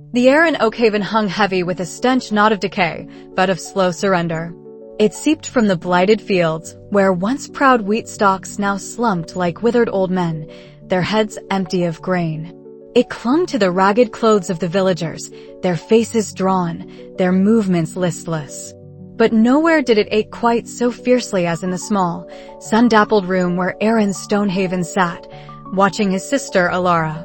The air in Oakhaven hung heavy with a stench not of decay, but of slow surrender. It seeped from the blighted fields, where once proud wheat stalks now slumped like withered old men, their heads empty of grain. It clung to the ragged clothes of the villagers, their faces drawn, their movements listless. But nowhere did it ache quite so fiercely as in the small, sun-dappled room where Arin Stonehaven sat, watching his sister Alara.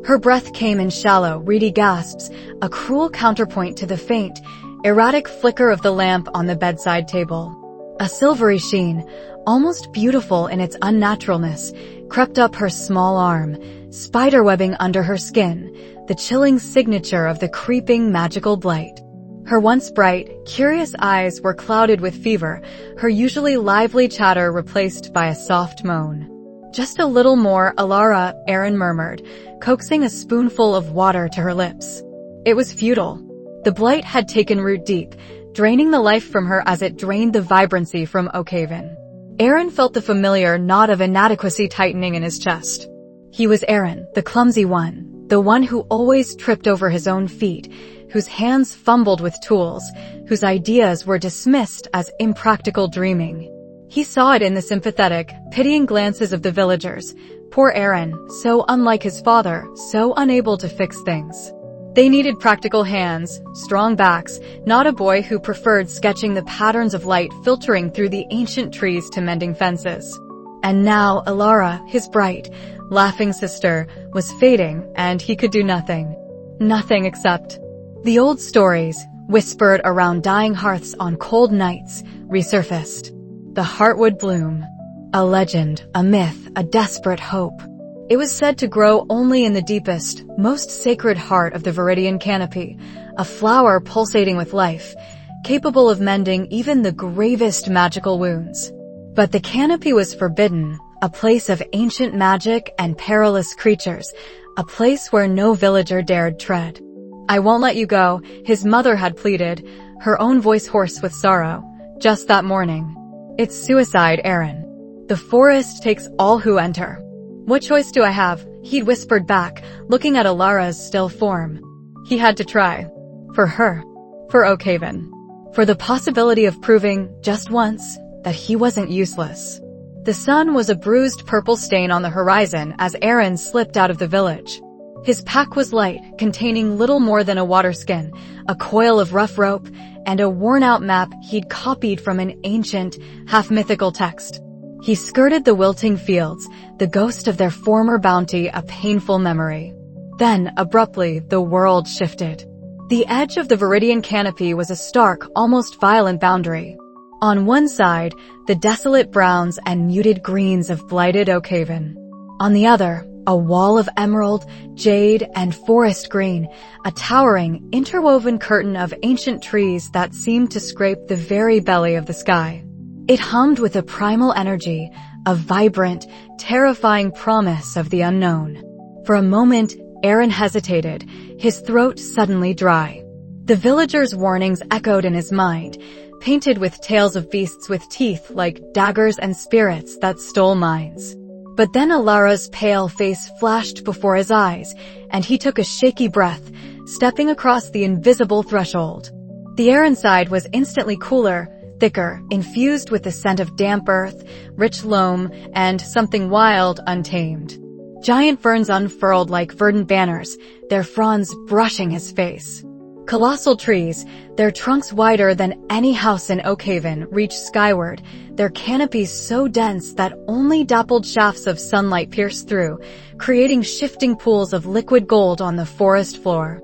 Her breath came in shallow, reedy gasps, a cruel counterpoint to the faint, erratic flicker of the lamp on the bedside table. A silvery sheen, almost beautiful in its unnaturalness, crept up her small arm, spiderwebbing under her skin, the chilling signature of the creeping magical blight. Her once bright, curious eyes were clouded with fever, her usually lively chatter replaced by a soft moan. "Just a little more, Alara," Arin murmured, coaxing a spoonful of water to her lips. It was futile. The blight had taken root deep, draining the life from her as it drained the vibrancy from Oakhaven. Arin felt the familiar knot of inadequacy tightening in his chest. He was Arin, the clumsy one, the one who always tripped over his own feet, whose hands fumbled with tools, whose ideas were dismissed as impractical dreaming. He saw it in the sympathetic, pitying glances of the villagers. Poor Arin, so unlike his father, so unable to fix things. They needed practical hands, strong backs, not a boy who preferred sketching the patterns of light filtering through the ancient trees to mending fences. And now Alara, his bright, laughing sister, was fading, and he could do nothing. Nothing except the old stories, whispered around dying hearths on cold nights, resurfaced. The Heartwood Bloom. A legend, a myth, a desperate hope. It was said to grow only in the deepest, most sacred heart of the Veridian Canopy, a flower pulsating with life, capable of mending even the gravest magical wounds. But the canopy was forbidden, a place of ancient magic and perilous creatures, a place where no villager dared tread. "I won't let you go," his mother had pleaded, her own voice hoarse with sorrow, just that morning. "It's suicide, Arin. The forest takes all who enter." "What choice do I have?" he'd whispered back, looking at Alara's still form. He had to try. For her. For Oakhaven. For the possibility of proving, just once, that he wasn't useless. The sun was a bruised purple stain on the horizon as Arin slipped out of the village. His pack was light, containing little more than a waterskin, a coil of rough rope, and a worn-out map he'd copied from an ancient, half-mythical text. He skirted the wilting fields, the ghost of their former bounty a painful memory. Then, abruptly, the world shifted. The edge of the Veridian Canopy was a stark, almost violent boundary. On one side, the desolate browns and muted greens of blighted Oakhaven. On the other, a wall of emerald, jade, and forest green, a towering, interwoven curtain of ancient trees that seemed to scrape the very belly of the sky. It hummed with a primal energy, a vibrant, terrifying promise of the unknown. For a moment, Arin hesitated, his throat suddenly dry. The villagers' warnings echoed in his mind, painted with tales of beasts with teeth like daggers and spirits that stole minds. But then Alara's pale face flashed before his eyes, and he took a shaky breath, stepping across the invisible threshold. The air inside was instantly cooler, thicker, infused with the scent of damp earth, rich loam, and something wild, untamed. Giant ferns unfurled like verdant banners, their fronds brushing his face. Colossal trees, their trunks wider than any house in Oakhaven, reached skyward, their canopies so dense that only dappled shafts of sunlight pierced through, creating shifting pools of liquid gold on the forest floor.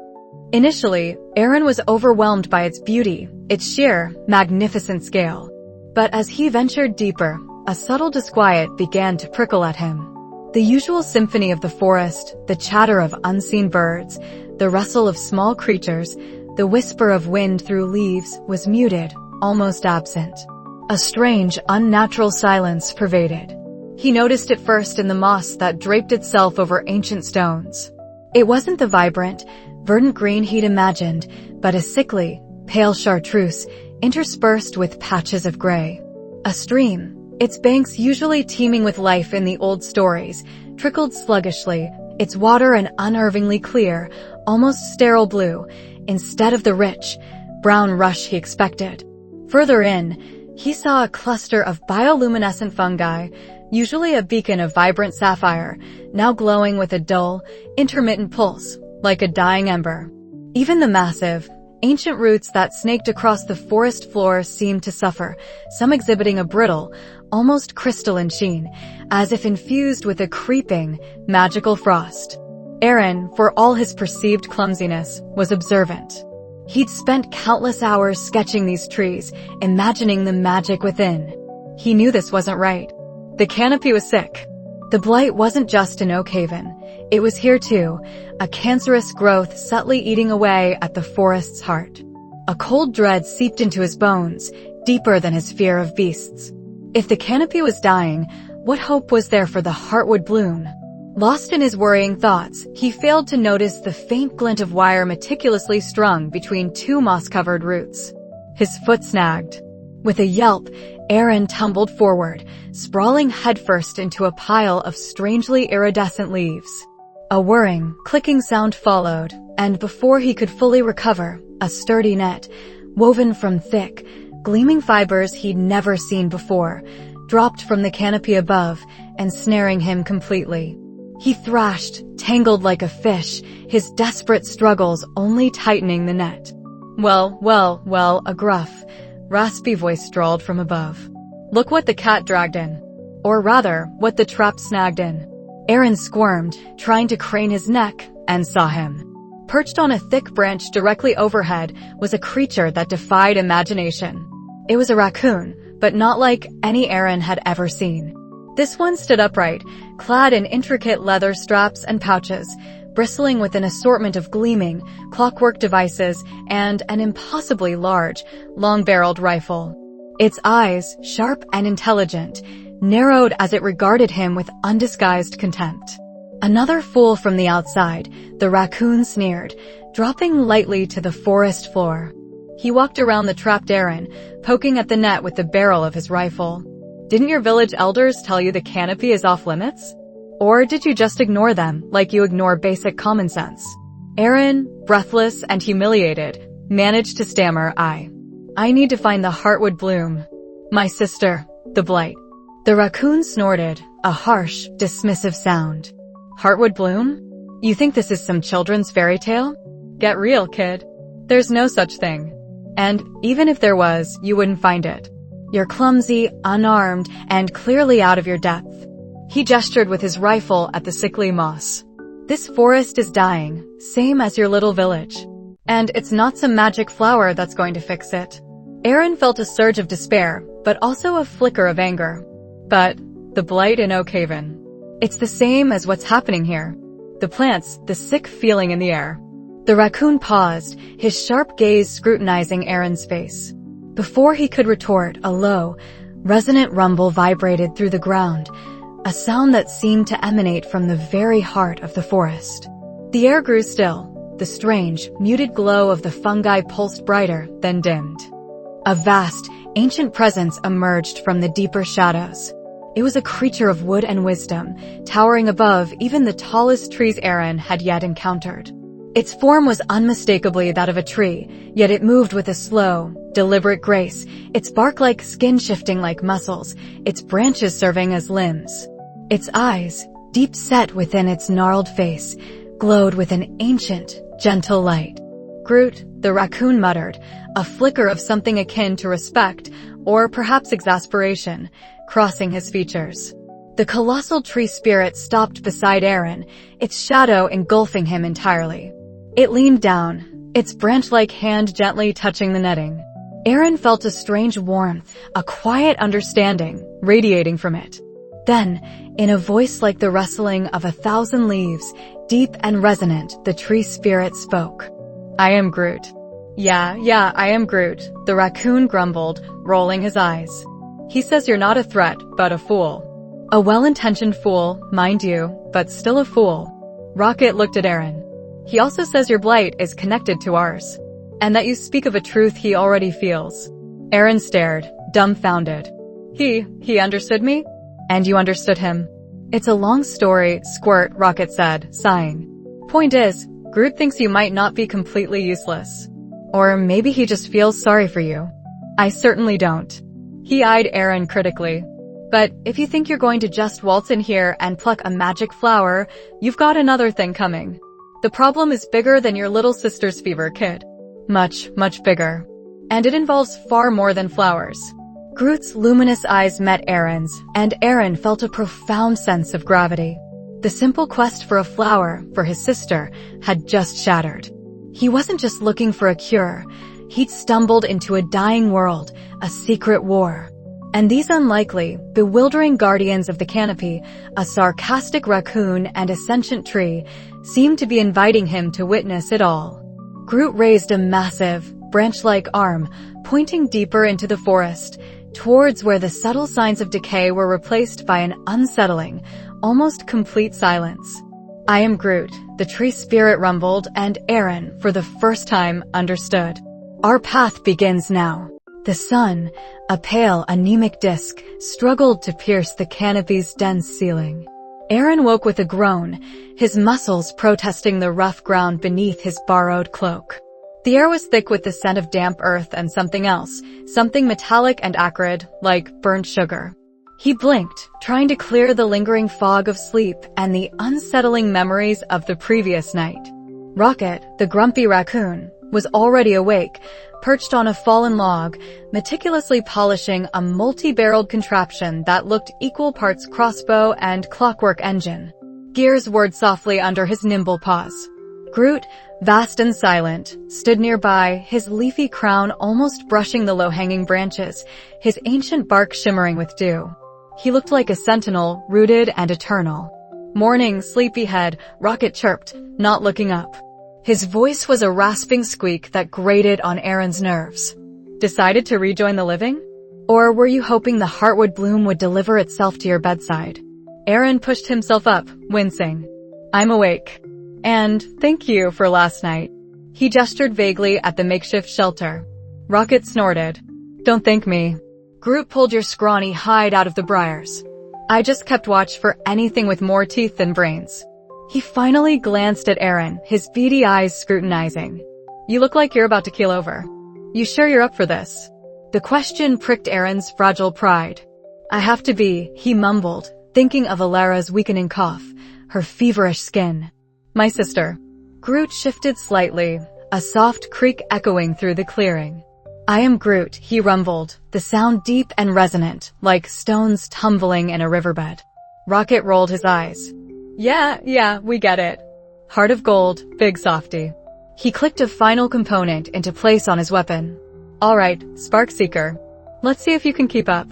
Initially, Arin was overwhelmed by its beauty, its sheer, magnificent scale. But as he ventured deeper, a subtle disquiet began to prickle at him. The usual symphony of the forest, the chatter of unseen birds, the rustle of small creatures, the whisper of wind through leaves was muted, almost absent. A strange, unnatural silence pervaded. He noticed it first in the moss that draped itself over ancient stones. It wasn't the vibrant, verdant green he'd imagined, but a sickly, pale chartreuse interspersed with patches of gray. A stream, its banks usually teeming with life in the old stories, trickled sluggishly, its water an unnervingly clear, almost sterile blue, instead of the rich, brown rush he expected. Further in, he saw a cluster of bioluminescent fungi, usually a beacon of vibrant sapphire, now glowing with a dull, intermittent pulse, like a dying ember. Even the massive, ancient roots that snaked across the forest floor seemed to suffer, some exhibiting a brittle, almost crystalline sheen, as if infused with a creeping, magical frost. Arin, for all his perceived clumsiness, was observant. He'd spent countless hours sketching these trees, imagining the magic within. He knew this wasn't right. The canopy was sick. The blight wasn't just in Oakhaven. It was here too, a cancerous growth subtly eating away at the forest's heart. A cold dread seeped into his bones, deeper than his fear of beasts. If the canopy was dying, what hope was there for the Heartwood Bloom? Lost in his worrying thoughts, he failed to notice the faint glint of wire meticulously strung between two moss-covered roots. His foot snagged. With a yelp, Arin tumbled forward, sprawling headfirst into a pile of strangely iridescent leaves. A whirring, clicking sound followed, and before he could fully recover, a sturdy net, woven from thick, gleaming fibers he'd never seen before, dropped from the canopy above, ensnaring him completely. He thrashed, tangled like a fish, his desperate struggles only tightening the net. Well, a gruff, raspy voice drawled from above. Look what the cat dragged in. Or rather, what the trap snagged in. Arin squirmed, trying to crane his neck, and saw him. Perched on a thick branch directly overhead was a creature that defied imagination. It was a raccoon, but not like any Arin had ever seen. This one stood upright, clad in intricate leather straps and pouches, bristling with an assortment of gleaming, clockwork devices and an impossibly large, long-barreled rifle. Its eyes, sharp and intelligent, narrowed as it regarded him with undisguised contempt. Another fool from the outside, the raccoon sneered, dropping lightly to the forest floor. He walked around the trapped Arin, poking at the net with the barrel of his rifle. Didn't your village elders tell you the canopy is off limits? Or did you just ignore them, like you ignore basic common sense? Arin, breathless and humiliated, managed to stammer, I need to find the Heartwood Bloom. My sister, the blight. The raccoon snorted, a harsh, dismissive sound. Heartwood Bloom? You think this is some children's fairy tale? Get real, kid. There's no such thing. And even if there was, you wouldn't find it. You're clumsy, unarmed, and clearly out of your depth. He gestured with his rifle at the sickly moss. This forest is dying, same as your little village. And it's not some magic flower that's going to fix it. Arin felt a surge of despair, but also a flicker of anger. But the blight in Oakhaven. It's the same as what's happening here. The plants, the sick feeling in the air. The raccoon paused, his sharp gaze scrutinizing Arin's face. Before he could retort, a low, resonant rumble vibrated through the ground, a sound that seemed to emanate from the very heart of the forest. The air grew still, the strange, muted glow of the fungi pulsed brighter, then dimmed. A vast, ancient presence emerged from the deeper shadows. It was a creature of wood and wisdom, towering above even the tallest trees Arin had yet encountered. Its form was unmistakably that of a tree, yet it moved with a slow, deliberate grace, its bark like skin shifting like muscles, its branches serving as limbs. Its eyes, deep set within its gnarled face, glowed with an ancient, gentle light. Groot, the raccoon muttered, a flicker of something akin to respect, or perhaps exasperation, crossing his features. The colossal tree spirit stopped beside Arin, its shadow engulfing him entirely. It leaned down, its branch-like hand gently touching the netting. Arin felt a strange warmth, a quiet understanding, radiating from it. Then, in a voice like the rustling of 1,000 leaves, deep and resonant, the tree spirit spoke. I am Groot. Yeah, I am Groot, the raccoon grumbled, rolling his eyes. He says you're not a threat, but a fool. A well-intentioned fool, mind you, but still a fool. Rocket looked at Arin. He also says your blight is connected to ours, and that you speak of a truth he already feels. Arin stared, dumbfounded. He understood me? And you understood him? It's a long story, squirt, Rocket said, sighing. Point is, Groot thinks you might not be completely useless. Or maybe he just feels sorry for you. I certainly don't. He eyed Arin critically. But if you think you're going to just waltz in here and pluck a magic flower, you've got another thing coming. The problem is bigger than your little sister's fever, kid. Much, much bigger. And it involves far more than flowers. Groot's luminous eyes met Arin's, and Arin felt a profound sense of gravity. The simple quest for a flower, for his sister, had just shattered. He wasn't just looking for a cure. He'd stumbled into a dying world, a secret war. And these unlikely, bewildering guardians of the canopy, a sarcastic raccoon and a sentient tree, seemed to be inviting him to witness it all. Groot raised a massive, branch-like arm, pointing deeper into the forest, towards where the subtle signs of decay were replaced by an unsettling, almost complete silence. I am Groot, the tree spirit rumbled, and Arin, for the first time, understood. Our path begins now. The sun, a pale, anemic disk, struggled to pierce the canopy's dense ceiling. Arin woke with a groan, his muscles protesting the rough ground beneath his borrowed cloak. The air was thick with the scent of damp earth and something else, something metallic and acrid, like burnt sugar. He blinked, trying to clear the lingering fog of sleep and the unsettling memories of the previous night. Rocket, the grumpy raccoon, was already awake, perched on a fallen log, meticulously polishing a multi-barreled contraption that looked equal parts crossbow and clockwork engine. Gears whirred softly under his nimble paws. Groot, vast and silent, stood nearby, his leafy crown almost brushing the low-hanging branches, his ancient bark shimmering with dew. He looked like a sentinel, rooted and eternal. Morning, sleepyhead, Rocket chirped, not looking up. His voice was a rasping squeak that grated on Arin's nerves. Decided to rejoin the living? Or were you hoping the Heartwood Bloom would deliver itself to your bedside? Arin pushed himself up, wincing. I'm awake. And thank you for last night. He gestured vaguely at the makeshift shelter. Rocket snorted. Don't thank me. Groot pulled your scrawny hide out of the briars. I just kept watch for anything with more teeth than brains. He finally glanced at Arin, his beady eyes scrutinizing. You look like you're about to keel over. You sure you're up for this? The question pricked Arin's fragile pride. I have to be, he mumbled, thinking of Alara's weakening cough, her feverish skin. My sister. Groot shifted slightly, a soft creak echoing through the clearing. I am Groot, he rumbled, the sound deep and resonant, like stones tumbling in a riverbed. Rocket rolled his eyes. Yeah, we get it. Heart of gold, big softy. He clicked a final component into place on his weapon. Alright, Spark Seeker. Let's see if you can keep up.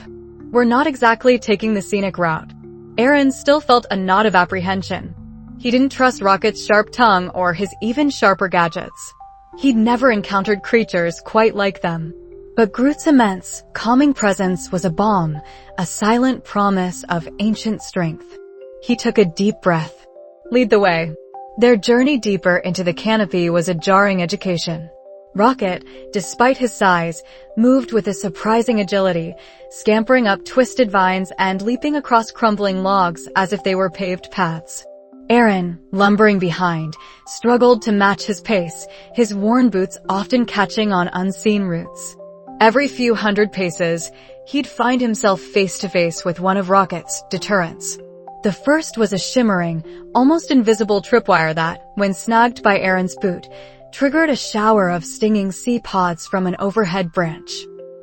We're not exactly taking the scenic route. Arin still felt a knot of apprehension. He didn't trust Rocket's sharp tongue or his even sharper gadgets. He'd never encountered creatures quite like them. But Groot's immense, calming presence was a balm, a silent promise of ancient strength. He took a deep breath. Lead the way. Their journey deeper into the canopy was a jarring education. Rocket, despite his size, moved with a surprising agility, scampering up twisted vines and leaping across crumbling logs as if they were paved paths. Arin, lumbering behind, struggled to match his pace, his worn boots often catching on unseen roots. Every few hundred paces, he'd find himself face to face with one of Rocket's deterrents. The first was a shimmering, almost invisible tripwire that, when snagged by Arin's boot, triggered a shower of stinging sea pods from an overhead branch.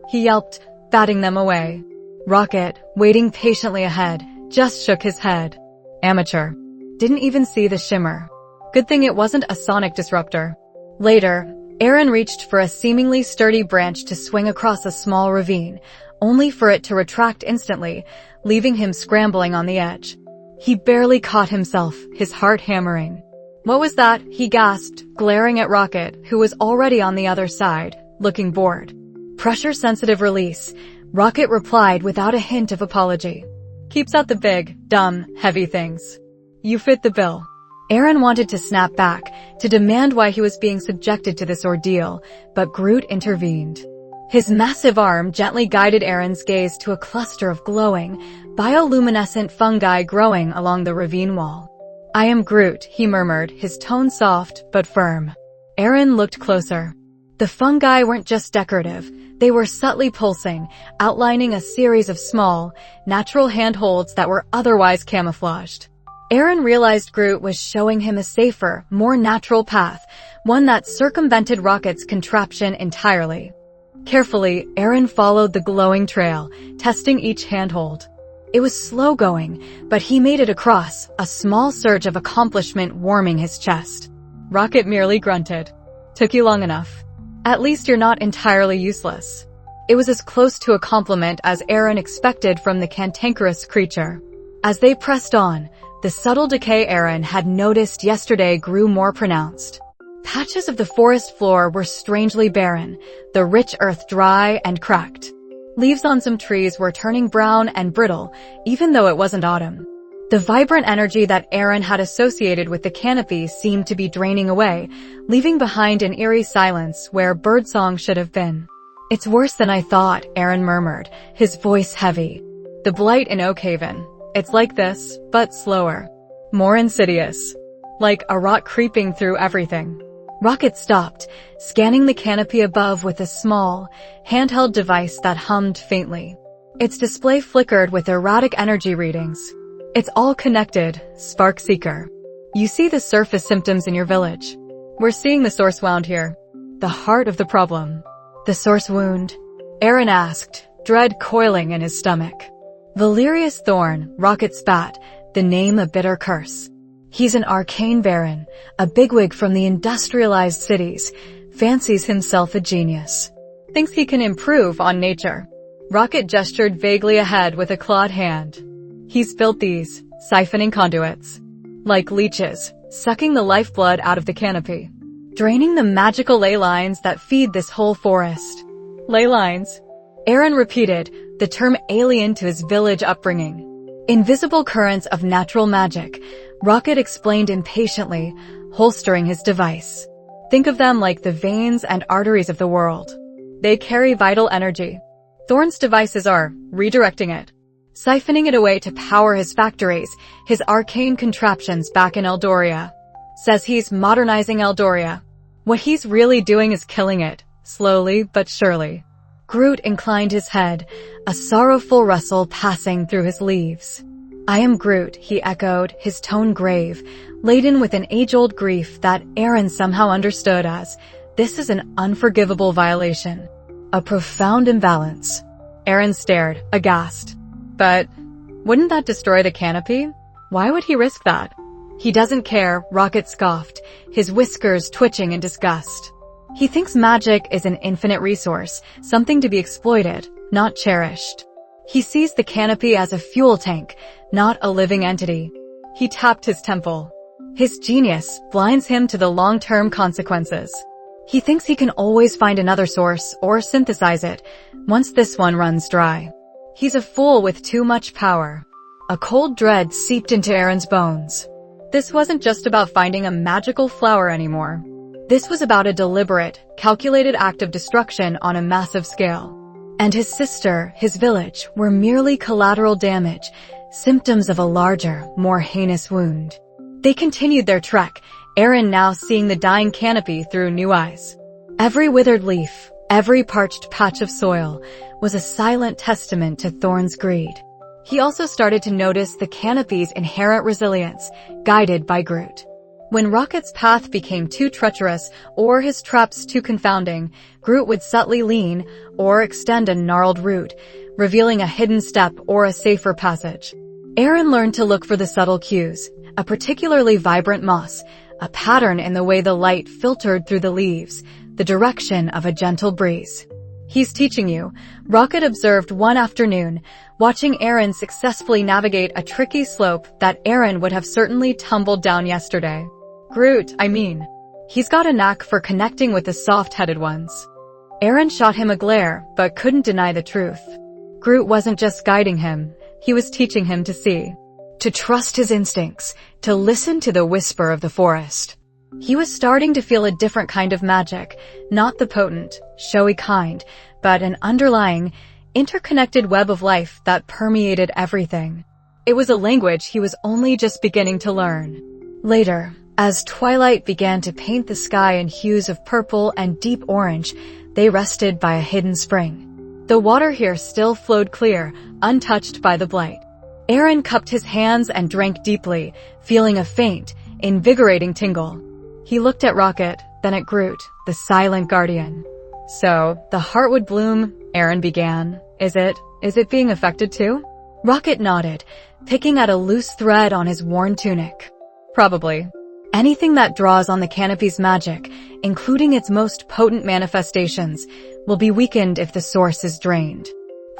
He yelped, batting them away. Rocket, waiting patiently ahead, just shook his head. Amateur. Didn't even see the shimmer. Good thing it wasn't a sonic disruptor. Later, Arin reached for a seemingly sturdy branch to swing across a small ravine, only for it to retract instantly, leaving him scrambling on the edge. He barely caught himself, his heart hammering. What was that? He gasped, glaring at Rocket, who was already on the other side, looking bored. Pressure-sensitive release, Rocket replied without a hint of apology. Keeps out the big, dumb, heavy things. You fit the bill. Arin wanted to snap back, to demand why he was being subjected to this ordeal, but Groot intervened. His massive arm gently guided Arin's gaze to a cluster of glowing, bioluminescent fungi growing along the ravine wall. "I am Groot," he murmured, his tone soft but firm. Arin looked closer. The fungi weren't just decorative. They were subtly pulsing, outlining a series of small, natural handholds that were otherwise camouflaged. Arin realized Groot was showing him a safer, more natural path, one that circumvented Rocket's contraption entirely. Carefully, Arin followed the glowing trail, testing each handhold. It was slow going, but he made it across, a small surge of accomplishment warming his chest. Rocket merely grunted. "Took you long enough. At least you're not entirely useless." It was as close to a compliment as Arin expected from the cantankerous creature. As they pressed on, the subtle decay Arin had noticed yesterday grew more pronounced. Patches of the forest floor were strangely barren, the rich earth dry and cracked. Leaves on some trees were turning brown and brittle, even though it wasn't autumn. The vibrant energy that Arin had associated with the canopy seemed to be draining away, leaving behind an eerie silence where birdsong should have been. "It's worse than I thought," Arin murmured, his voice heavy. "The blight in Oakhaven. It's like this, but slower. More insidious. Like a rot creeping through everything." Rocket stopped, scanning the canopy above with a small, handheld device that hummed faintly. Its display flickered with erratic energy readings. "It's all connected, Spark Seeker. You see the surface symptoms in your village. We're seeing the source wound here. The heart of the problem." "The source wound?" Arin asked, dread coiling in his stomach. "Valerius Thorne," Rocket spat, the name a bitter curse. "He's an Arcane Baron, a bigwig from the industrialized cities, fancies himself a genius. Thinks he can improve on nature." Rocket gestured vaguely ahead with a clawed hand. "He's built these, siphoning conduits. Like leeches, sucking the lifeblood out of the canopy. Draining the magical ley lines that feed this whole forest." "Ley lines?" Arin repeated, the term alien to his village upbringing. "Invisible currents of natural magic," Rocket explained impatiently, holstering his device. "Think of them like the veins and arteries of the world. They carry vital energy. Thorne's devices are redirecting it, siphoning it away to power his factories, his arcane contraptions back in Eldoria. Says he's modernizing Eldoria. What he's really doing is killing it, slowly but surely." Groot inclined his head, a sorrowful rustle passing through his leaves. "I am Groot," he echoed, his tone grave, laden with an age-old grief that Arin somehow understood as, "This is an unforgivable violation. A profound imbalance." Arin stared, aghast. "But wouldn't that destroy the canopy? Why would he risk that?" "He doesn't care," Rocket scoffed, his whiskers twitching in disgust. "He thinks magic is an infinite resource, something to be exploited, not cherished. He sees the canopy as a fuel tank, not a living entity." He tapped his temple. "His genius blinds him to the long-term consequences. He thinks he can always find another source or synthesize it once this one runs dry. He's a fool with too much power." A cold dread seeped into Arin's bones. This wasn't just about finding a magical flower anymore. This was about a deliberate, calculated act of destruction on a massive scale. And his sister, his village, were merely collateral damage, symptoms of a larger, more heinous wound. They continued their trek, Arin now seeing the dying canopy through new eyes. Every withered leaf, every parched patch of soil, was a silent testament to Thorne's greed. He also started to notice the canopy's inherent resilience, guided by Groot. When Rocket's path became too treacherous or his traps too confounding, Groot would subtly lean or extend a gnarled root, revealing a hidden step or a safer passage. Arin learned to look for the subtle cues, a particularly vibrant moss, a pattern in the way the light filtered through the leaves, the direction of a gentle breeze. "He's teaching you," Rocket observed one afternoon, watching Arin successfully navigate a tricky slope that Arin would have certainly tumbled down yesterday. "Groot, I mean. He's got a knack for connecting with the soft-headed ones." Arin shot him a glare, but couldn't deny the truth. Groot wasn't just guiding him, he was teaching him to see. To trust his instincts, to listen to the whisper of the forest. He was starting to feel a different kind of magic, not the potent, showy kind, but an underlying, interconnected web of life that permeated everything. It was a language he was only just beginning to learn. Later, as twilight began to paint the sky in hues of purple and deep orange, they rested by a hidden spring. The water here still flowed clear, untouched by the blight. Arin cupped his hands and drank deeply, feeling a faint, invigorating tingle. He looked at Rocket, then at Groot, the silent guardian. "So, the Heartwood Bloom," Arin began. Is it being affected too?" Rocket nodded, picking at a loose thread on his worn tunic. "Probably. Anything that draws on the canopy's magic, including its most potent manifestations, will be weakened if the source is drained.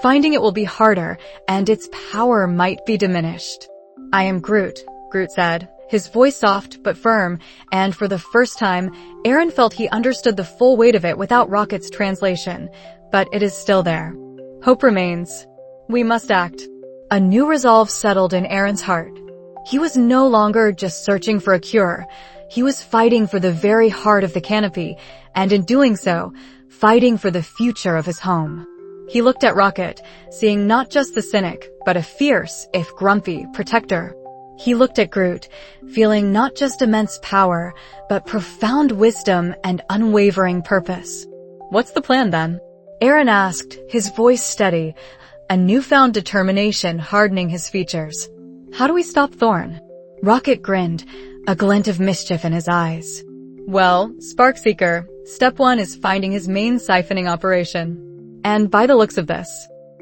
Finding it will be harder, and its power might be diminished." "I am Groot," Groot said, his voice soft but firm, and for the first time, Arin felt he understood the full weight of it without Rocket's translation. "But it is still there. Hope remains. We must act." A new resolve settled in Arin's heart. He was no longer just searching for a cure. He was fighting for the very heart of the canopy, and in doing so, fighting for the future of his home. He looked at Rocket, seeing not just the cynic, but a fierce, if grumpy, protector. He looked at Groot, feeling not just immense power, but profound wisdom and unwavering purpose. "What's the plan, then?" Arin asked, his voice steady, a newfound determination hardening his features. "How do we stop Thorne?" Rocket grinned, a glint of mischief in his eyes. "Well, Sparkseeker, step 1 is finding his main siphoning operation. And by the looks of this..."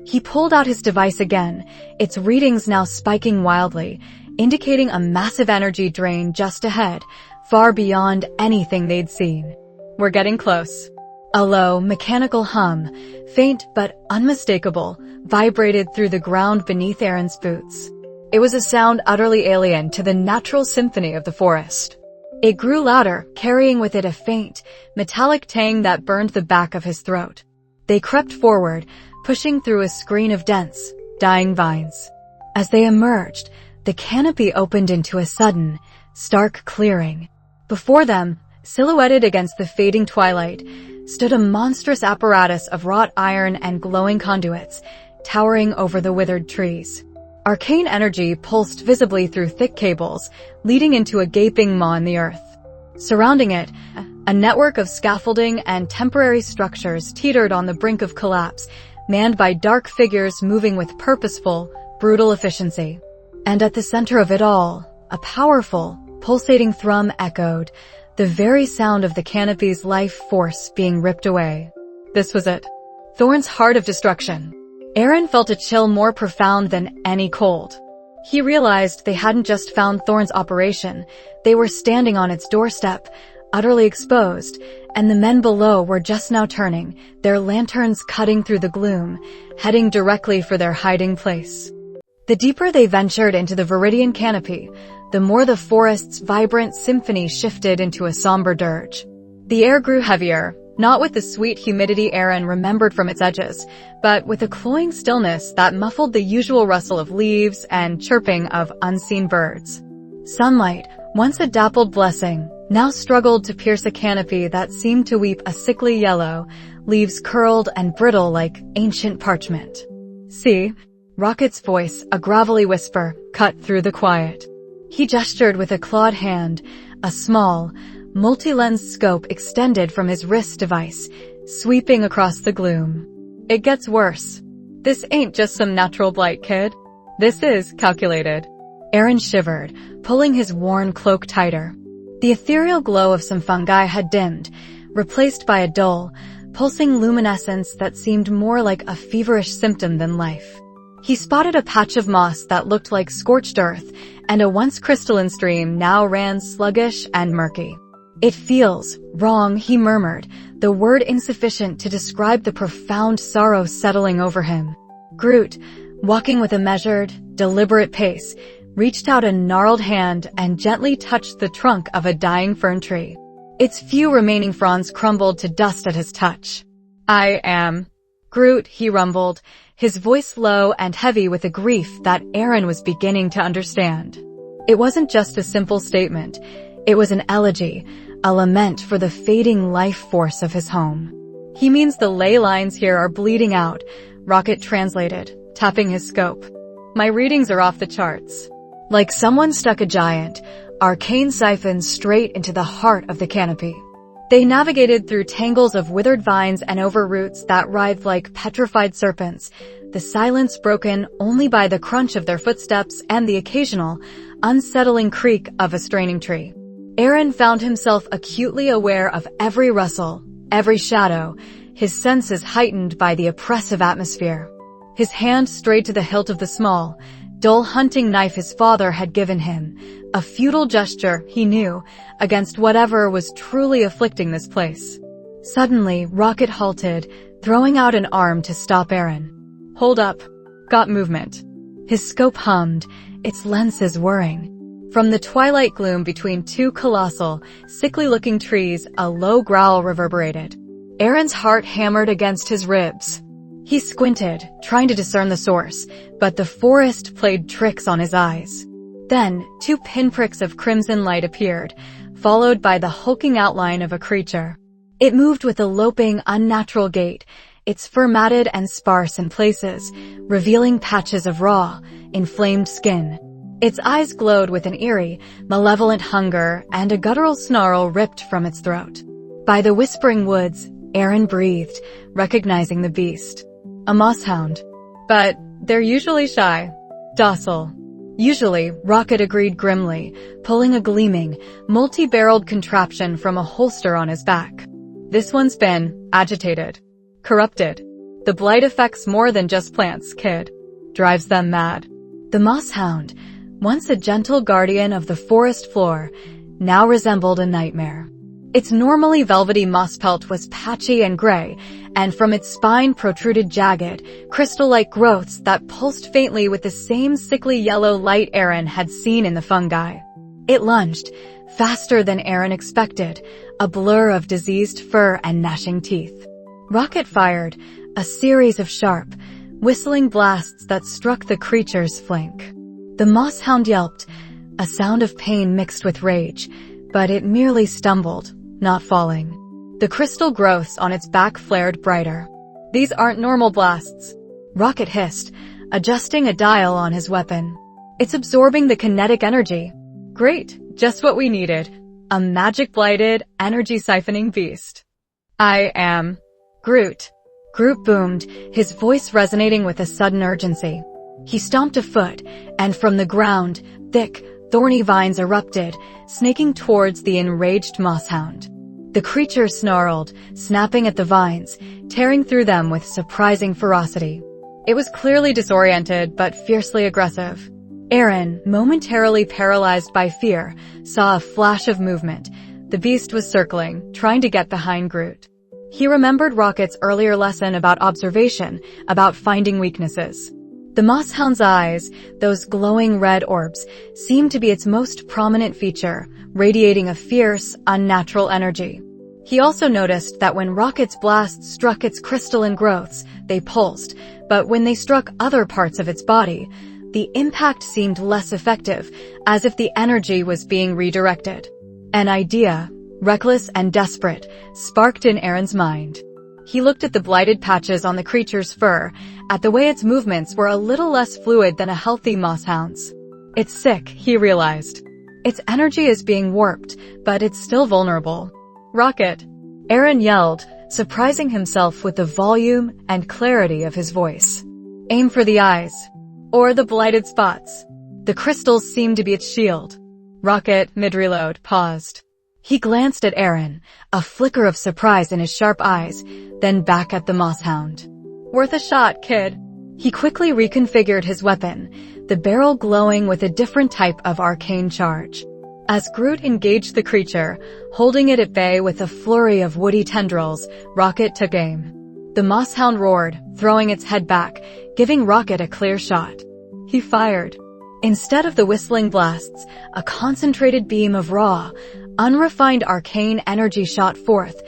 He pulled out his device again, its readings now spiking wildly, indicating a massive energy drain just ahead, far beyond anything they'd seen. "We're getting close." A low, mechanical hum, faint but unmistakable, vibrated through the ground beneath Arin's boots. It was a sound utterly alien to the natural symphony of the forest. It grew louder, carrying with it a faint, metallic tang that burned the back of his throat. They crept forward, pushing through a screen of dense, dying vines. As they emerged, the canopy opened into a sudden, stark clearing. Before them, silhouetted against the fading twilight, stood a monstrous apparatus of wrought iron and glowing conduits, towering over the withered trees. Arcane energy pulsed visibly through thick cables, leading into a gaping maw in the earth. Surrounding it, a network of scaffolding and temporary structures teetered on the brink of collapse, manned by dark figures moving with purposeful, brutal efficiency. And at the center of it all, a powerful, pulsating thrum echoed, the very sound of the canopy's life force being ripped away. This was it. Thorne's heart of destruction. Arin felt a chill more profound than any cold. He realized they hadn't just found Thorne's operation, they were standing on its doorstep, utterly exposed, and the men below were just now turning, their lanterns cutting through the gloom, heading directly for their hiding place. The deeper they ventured into the Veridian Canopy, the more the forest's vibrant symphony shifted into a somber dirge. The air grew heavier, not with the sweet humidity Arin remembered from its edges, but with a cloying stillness that muffled the usual rustle of leaves and chirping of unseen birds. Sunlight, once a dappled blessing, now struggled to pierce a canopy that seemed to weep a sickly yellow, leaves curled and brittle like ancient parchment. "See?" Rocket's voice, a gravelly whisper, cut through the quiet. He gestured with a clawed hand, a small, multi-lens scope extended from his wrist device, sweeping across the gloom. "It gets worse. This ain't just some natural blight, kid. This is calculated." Arin shivered, pulling his worn cloak tighter. The ethereal glow of some fungi had dimmed, replaced by a dull, pulsing luminescence that seemed more like a feverish symptom than life. He spotted a patch of moss that looked like scorched earth, and a once crystalline stream now ran sluggish and murky. "It feels wrong," he murmured, the word insufficient to describe the profound sorrow settling over him. Groot, walking with a measured, deliberate pace, reached out a gnarled hand and gently touched the trunk of a dying fern tree. Its few remaining fronds crumbled to dust at his touch. "I am Groot," he rumbled, his voice low and heavy with a grief that Arin was beginning to understand. It wasn't just a simple statement. It was an elegy, a lament for the fading life force of his home. "He means the ley lines here are bleeding out," Rocket translated, tapping his scope. "My readings are off the charts." Like someone stuck a giant, arcane siphon straight into the heart of the canopy. They navigated through tangles of withered vines and over roots that writhed like petrified serpents, the silence broken only by the crunch of their footsteps and the occasional, unsettling creak of a straining tree. Arin found himself acutely aware of every rustle, every shadow, his senses heightened by the oppressive atmosphere. His hand strayed to the hilt of the small, dull hunting knife his father had given him, a futile gesture, he knew, against whatever was truly afflicting this place. Suddenly, Rocket halted, throwing out an arm to stop Arin. "Hold up. Got movement." His scope hummed, its lenses whirring. From the twilight gloom between two colossal, sickly-looking trees, a low growl reverberated. Arin's heart hammered against his ribs. He squinted, trying to discern the source, but the forest played tricks on his eyes. Then, two pinpricks of crimson light appeared, followed by the hulking outline of a creature. It moved with a loping, unnatural gait, its fur matted and sparse in places, revealing patches of raw, inflamed skin. Its eyes glowed with an eerie, malevolent hunger, and a guttural snarl ripped from its throat. By the whispering woods, Arin breathed, recognizing the beast. A mosshound. But they're usually shy. Docile. Usually, Rocket agreed grimly, pulling a gleaming, multi-barreled contraption from a holster on his back. This one's been agitated. Corrupted. The blight affects more than just plants, kid. Drives them mad. The mosshound, once a gentle guardian of the forest floor, now resembled a nightmare. Its normally velvety moss pelt was patchy and gray, and from its spine protruded jagged, crystal-like growths that pulsed faintly with the same sickly yellow light Arin had seen in the fungi. It lunged, faster than Arin expected, a blur of diseased fur and gnashing teeth. Rocket fired, a series of sharp, whistling blasts that struck the creature's flank. The mosshound yelped, a sound of pain mixed with rage, but it merely stumbled, not falling. The crystal growths on its back flared brighter. "These aren't normal blasts," Rocket hissed, adjusting a dial on his weapon. "It's absorbing the kinetic energy." "Great, just what we needed. A magic-blighted, energy-siphoning beast." "I am Groot." Groot boomed, his voice resonating with a sudden urgency. He stomped a foot, and from the ground, thick, thorny vines erupted, snaking towards the enraged mosshound. The creature snarled, snapping at the vines, tearing through them with surprising ferocity. It was clearly disoriented but fiercely aggressive. Arin, momentarily paralyzed by fear, saw a flash of movement. The beast was circling, trying to get behind Groot. He remembered Rocket's earlier lesson about observation, about finding weaknesses. The mosshound's eyes, those glowing red orbs, seemed to be its most prominent feature, radiating a fierce, unnatural energy. He also noticed that when Rocket's blasts struck its crystalline growths, they pulsed, but when they struck other parts of its body, the impact seemed less effective, as if the energy was being redirected. An idea, reckless and desperate, sparked in Arin's mind. He looked at the blighted patches on the creature's fur, at the way its movements were a little less fluid than a healthy mosshound's. "It's sick," he realized. "Its energy is being warped, but it's still vulnerable." "Rocket!" Arin yelled, surprising himself with the volume and clarity of his voice. "Aim for the eyes. Or the blighted spots." The crystals seemed to be its shield. Rocket, mid-reload, paused. He glanced at Arin, a flicker of surprise in his sharp eyes, then back at the mosshound. "Worth a shot, kid." He quickly reconfigured his weapon, the barrel glowing with a different type of arcane charge. As Groot engaged the creature, holding it at bay with a flurry of woody tendrils, Rocket took aim. The mosshound roared, throwing its head back, giving Rocket a clear shot. He fired. Instead of the whistling blasts, a concentrated beam of raw, unrefined arcane energy shot forth,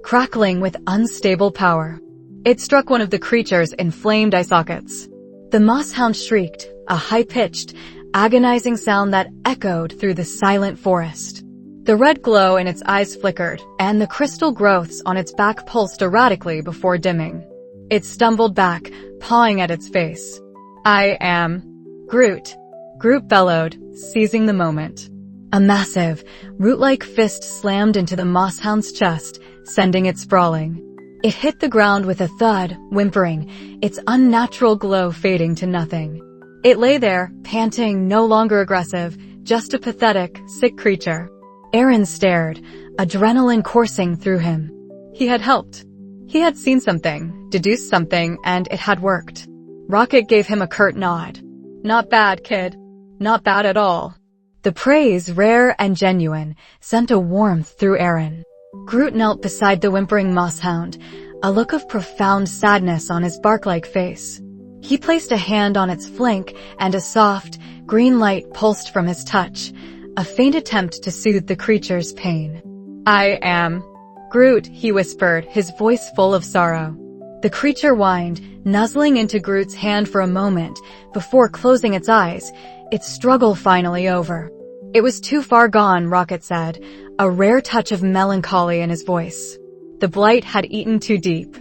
crackling with unstable power. It struck one of the creature's inflamed eye sockets. The mosshound shrieked, a high-pitched, agonizing sound that echoed through the silent forest. The red glow in its eyes flickered, and the crystal growths on its back pulsed erratically before dimming. It stumbled back, pawing at its face. "I am Groot," Groot bellowed, seizing the moment. A massive, root-like fist slammed into the mosshound's chest, sending it sprawling. It hit the ground with a thud, whimpering, its unnatural glow fading to nothing. It lay there, panting, no longer aggressive, just a pathetic, sick creature. Arin stared, adrenaline coursing through him. He had helped. He had seen something, deduced something, and it had worked. Rocket gave him a curt nod. "Not bad, kid. Not bad at all." The praise, rare and genuine, sent a warmth through Arin. Groot knelt beside the whimpering mosshound, a look of profound sadness on his bark-like face. He placed a hand on its flank, and a soft, green light pulsed from his touch, a faint attempt to soothe the creature's pain. "I am Groot," he whispered, his voice full of sorrow. The creature whined, nuzzling into Groot's hand for a moment before closing its eyes, its struggle finally over. It was too far gone, Rocket said, a rare touch of melancholy in his voice. The blight had eaten too deep.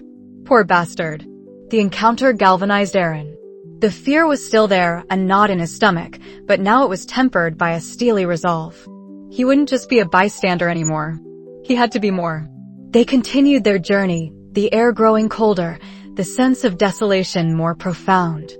Poor bastard. The encounter galvanized Arin. The fear was still there, a knot in his stomach, but now it was tempered by a steely resolve. He wouldn't just be a bystander anymore. He had to be more. They continued their journey, the air growing colder, the sense of desolation more profound.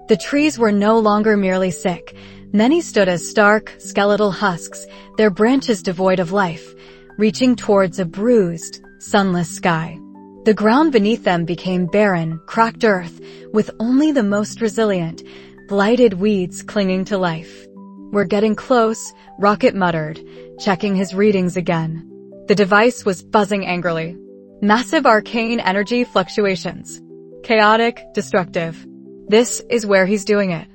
The trees were no longer merely sick. Many stood as stark, skeletal husks, their branches devoid of life, reaching towards a bruised, sunless sky. The ground beneath them became barren, cracked earth, with only the most resilient, blighted weeds clinging to life. "We're getting close," Rocket muttered, checking his readings again. The device was buzzing angrily. Massive arcane energy fluctuations. Chaotic, destructive. This is where he's doing it.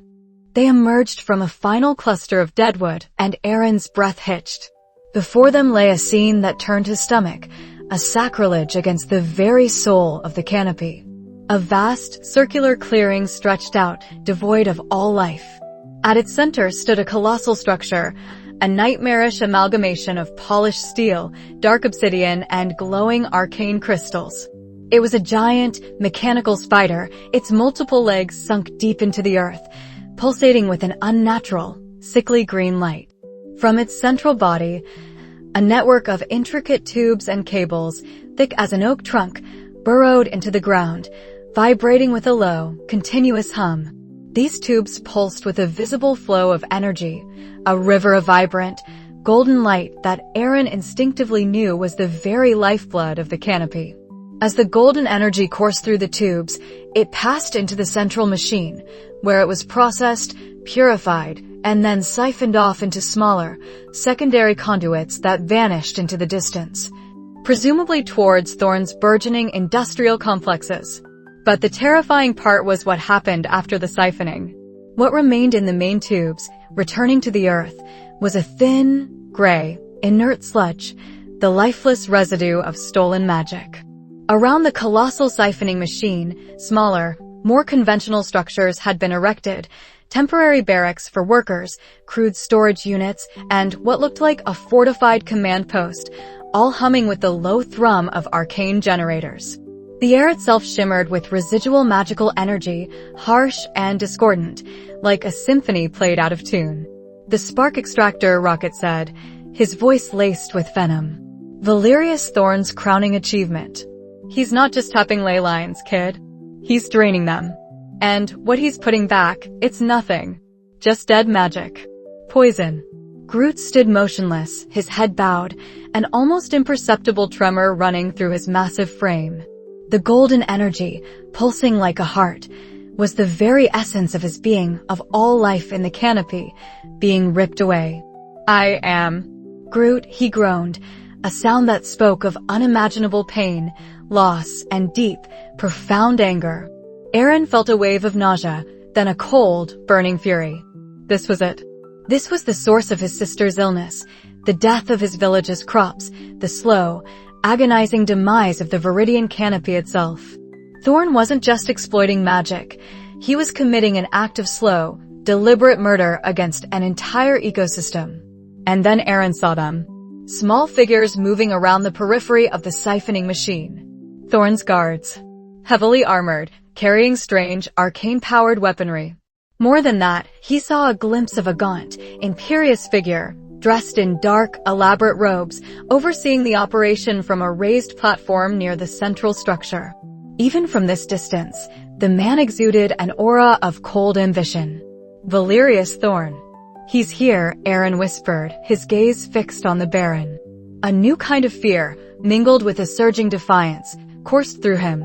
They emerged from a final cluster of deadwood, and Arin's breath hitched. Before them lay a scene that turned his stomach, a sacrilege against the very soul of the canopy. A vast, circular clearing stretched out, devoid of all life. At its center stood a colossal structure, a nightmarish amalgamation of polished steel, dark obsidian, and glowing arcane crystals. It was a giant, mechanical spider, its multiple legs sunk deep into the earth, pulsating with an unnatural, sickly green light. From its central body, a network of intricate tubes and cables, thick as an oak trunk, burrowed into the ground, vibrating with a low, continuous hum. These tubes pulsed with a visible flow of energy, a river of vibrant, golden light that Arin instinctively knew was the very lifeblood of the canopy. As the golden energy coursed through the tubes, it passed into the central machine, where it was processed, purified, and then siphoned off into smaller, secondary conduits that vanished into the distance, presumably towards Thorne's burgeoning industrial complexes. But the terrifying part was what happened after the siphoning. What remained in the main tubes, returning to the earth, was a thin, gray, inert sludge, the lifeless residue of stolen magic. Around the colossal siphoning machine, smaller, more conventional structures had been erected, temporary barracks for workers, crude storage units, and what looked like a fortified command post, all humming with the low thrum of arcane generators. The air itself shimmered with residual magical energy, harsh and discordant, like a symphony played out of tune. "The spark extractor," Rocket said, his voice laced with venom. "Valerius Thorne's crowning achievement. He's not just tapping ley lines, kid. He's draining them. And what he's putting back, it's nothing. Just dead magic. Poison." Groot stood motionless, his head bowed, an almost imperceptible tremor running through his massive frame. The golden energy, pulsing like a heart, was the very essence of his being, of all life in the canopy, being ripped away. "I am Groot," he groaned, a sound that spoke of unimaginable pain, loss, and deep, profound anger. Arin felt a wave of nausea, then a cold, burning fury. This was it. This was the source of his sister's illness, the death of his village's crops, the slow, agonizing demise of the Veridian Canopy itself. Thorne wasn't just exploiting magic. He was committing an act of slow, deliberate murder against an entire ecosystem. And then Arin saw them. small figures moving around the periphery of the siphoning machine. Thorne's guards, heavily armored, carrying strange, arcane-powered weaponry. More than that, he saw a glimpse of a gaunt, imperious figure, dressed in dark, elaborate robes, overseeing the operation from a raised platform near the central structure. Even from this distance, the man exuded an aura of cold ambition. Valerius Thorne. "He's here," Arin whispered, his gaze fixed on the Baron. A new kind of fear, mingled with a surging defiance, coursed through him.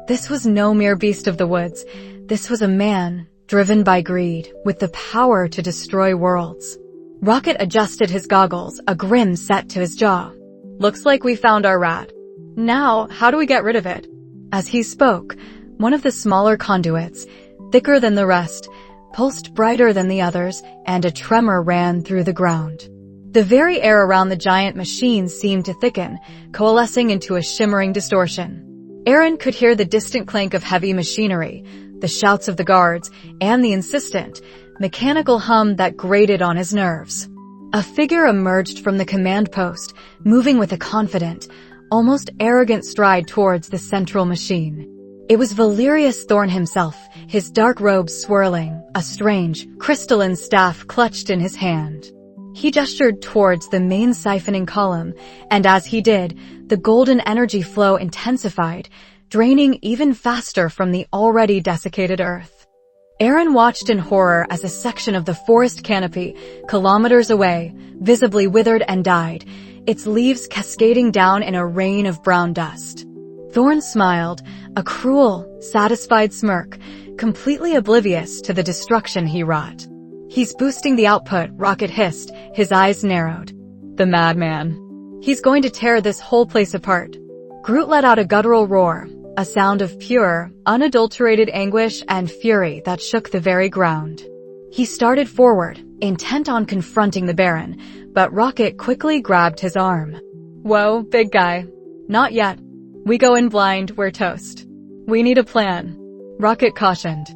This was no mere beast of the woods. This was a man, driven by greed, with the power to destroy worlds. Rocket adjusted his goggles, a grin set to his jaw. "Looks like we found our rat. Now, how do we get rid of it?" As he spoke, one of the smaller conduits, thicker than the rest, pulsed brighter than the others, and a tremor ran through the ground. The very air around the giant machine seemed to thicken, coalescing into a shimmering distortion. Arin could hear the distant clank of heavy machinery, the shouts of the guards, and the insistent, mechanical hum that grated on his nerves. A figure emerged from the command post, moving with a confident, almost arrogant stride towards the central machine. It was Valerius Thorne himself, his dark robes swirling, a strange, crystalline staff clutched in his hand. He gestured towards the main siphoning column, and as he did, the golden energy flow intensified, draining even faster from the already desiccated earth. Arin watched in horror as a section of the forest canopy, kilometers away, visibly withered and died, its leaves cascading down in a rain of brown dust. Thorne smiled, a cruel, satisfied smirk, completely oblivious to the destruction he wrought. "He's boosting the output," Rocket hissed, his eyes narrowed. "The madman. He's going to tear this whole place apart." Groot let out a guttural roar, a sound of pure, unadulterated anguish and fury that shook the very ground. He started forward, intent on confronting the Baron, but Rocket quickly grabbed his arm. "Whoa, big guy. Not yet. We go in blind, we're toast. We need a plan," Rocket cautioned.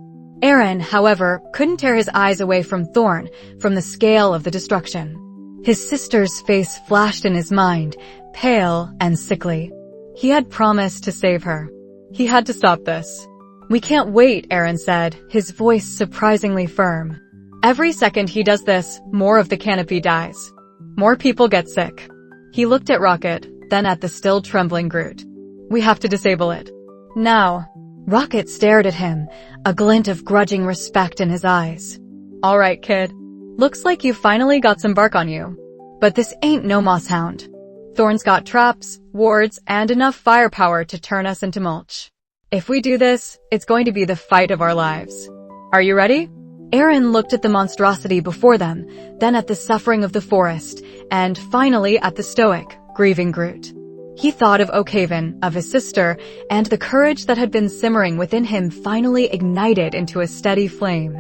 Arin, however, couldn't tear his eyes away from Thorne, from the scale of the destruction. His sister's face flashed in his mind, pale and sickly. He had promised to save her. He had to stop this. "We can't wait," Arin said, his voice surprisingly firm. "Every second he does this, more of the canopy dies. More people get sick." He looked at Rocket, then at the still trembling Groot. "We have to disable it. Now." Rocket stared at him, a glint of grudging respect in his eyes. "All right, kid. Looks like you finally got some bark on you. But this ain't no moss hound. Thorne's got traps, wards, and enough firepower to turn us into mulch. If we do this, it's going to be the fight of our lives. Are you ready?" Arin looked at the monstrosity before them, then at the suffering of the forest, and finally at the stoic, grieving Groot. He thought of Oakhaven, of his sister, and the courage that had been simmering within him finally ignited into a steady flame.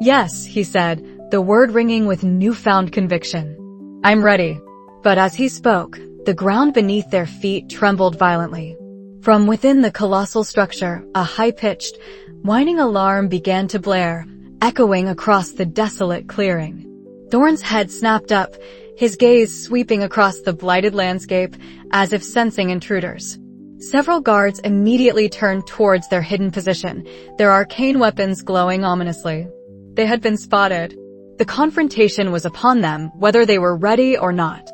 "Yes," he said, the word ringing with newfound conviction. "I'm ready." But as he spoke, the ground beneath their feet trembled violently. From within the colossal structure, a high-pitched, whining alarm began to blare, echoing across the desolate clearing. Thorne's head snapped up, his gaze sweeping across the blighted landscape, as if sensing intruders. Several guards immediately turned towards their hidden position, their arcane weapons glowing ominously. They had been spotted. The confrontation was upon them, whether they were ready or not.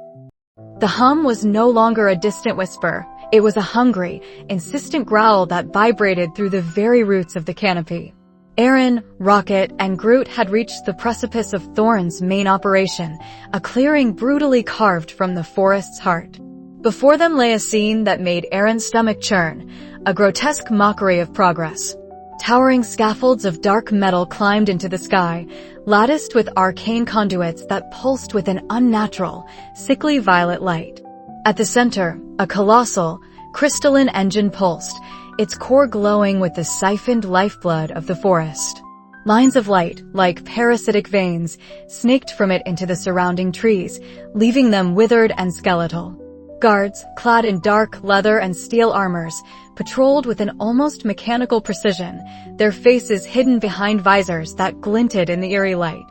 The hum was no longer a distant whisper. It was a hungry, insistent growl that vibrated through the very roots of the canopy. Arin, Rocket, and Groot had reached the precipice of Thorne's main operation, a clearing brutally carved from the forest's heart. Before them lay a scene that made Arin's stomach churn, a grotesque mockery of progress. Towering scaffolds of dark metal climbed into the sky, latticed with arcane conduits that pulsed with an unnatural, sickly violet light. At the center, a colossal, crystalline engine pulsed, its core glowing with the siphoned lifeblood of the forest. Lines of light, like parasitic veins, snaked from it into the surrounding trees, leaving them withered and skeletal. Guards, clad in dark leather and steel armors, patrolled with an almost mechanical precision, their faces hidden behind visors that glinted in the eerie light.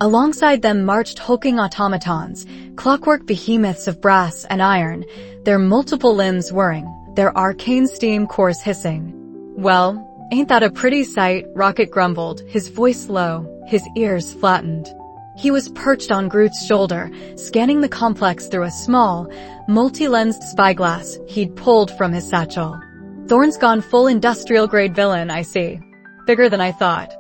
Alongside them marched hulking automatons, clockwork behemoths of brass and iron, their multiple limbs whirring, their arcane steam cores hissing. "Well, ain't that a pretty sight?" Rocket grumbled, his voice low, his ears flattened. He was perched on Groot's shoulder, scanning the complex through a small, multi-lensed spyglass he'd pulled from his satchel. "Thorne's gone full industrial-grade villain, I see. Bigger than I thought."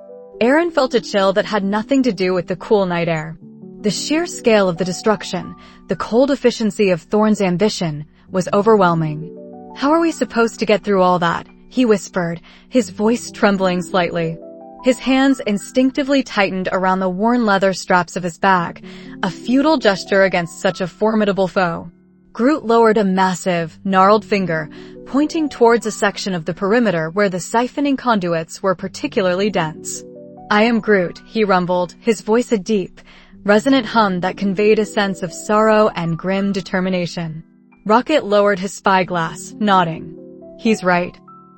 Arin felt a chill that had nothing to do with the cool night air. The sheer scale of the destruction, the cold efficiency of Thorne's ambition, was overwhelming. "How are we supposed to get through all that?" he whispered, his voice trembling slightly. His hands instinctively tightened around the worn leather straps of his bag, a futile gesture against such a formidable foe. Groot lowered a massive, gnarled finger, pointing towards a section of the perimeter where the siphoning conduits were particularly dense. "I am Groot," he rumbled, his voice a deep, resonant hum that conveyed a sense of sorrow and grim determination. Rocket lowered his spyglass, nodding. "He's right.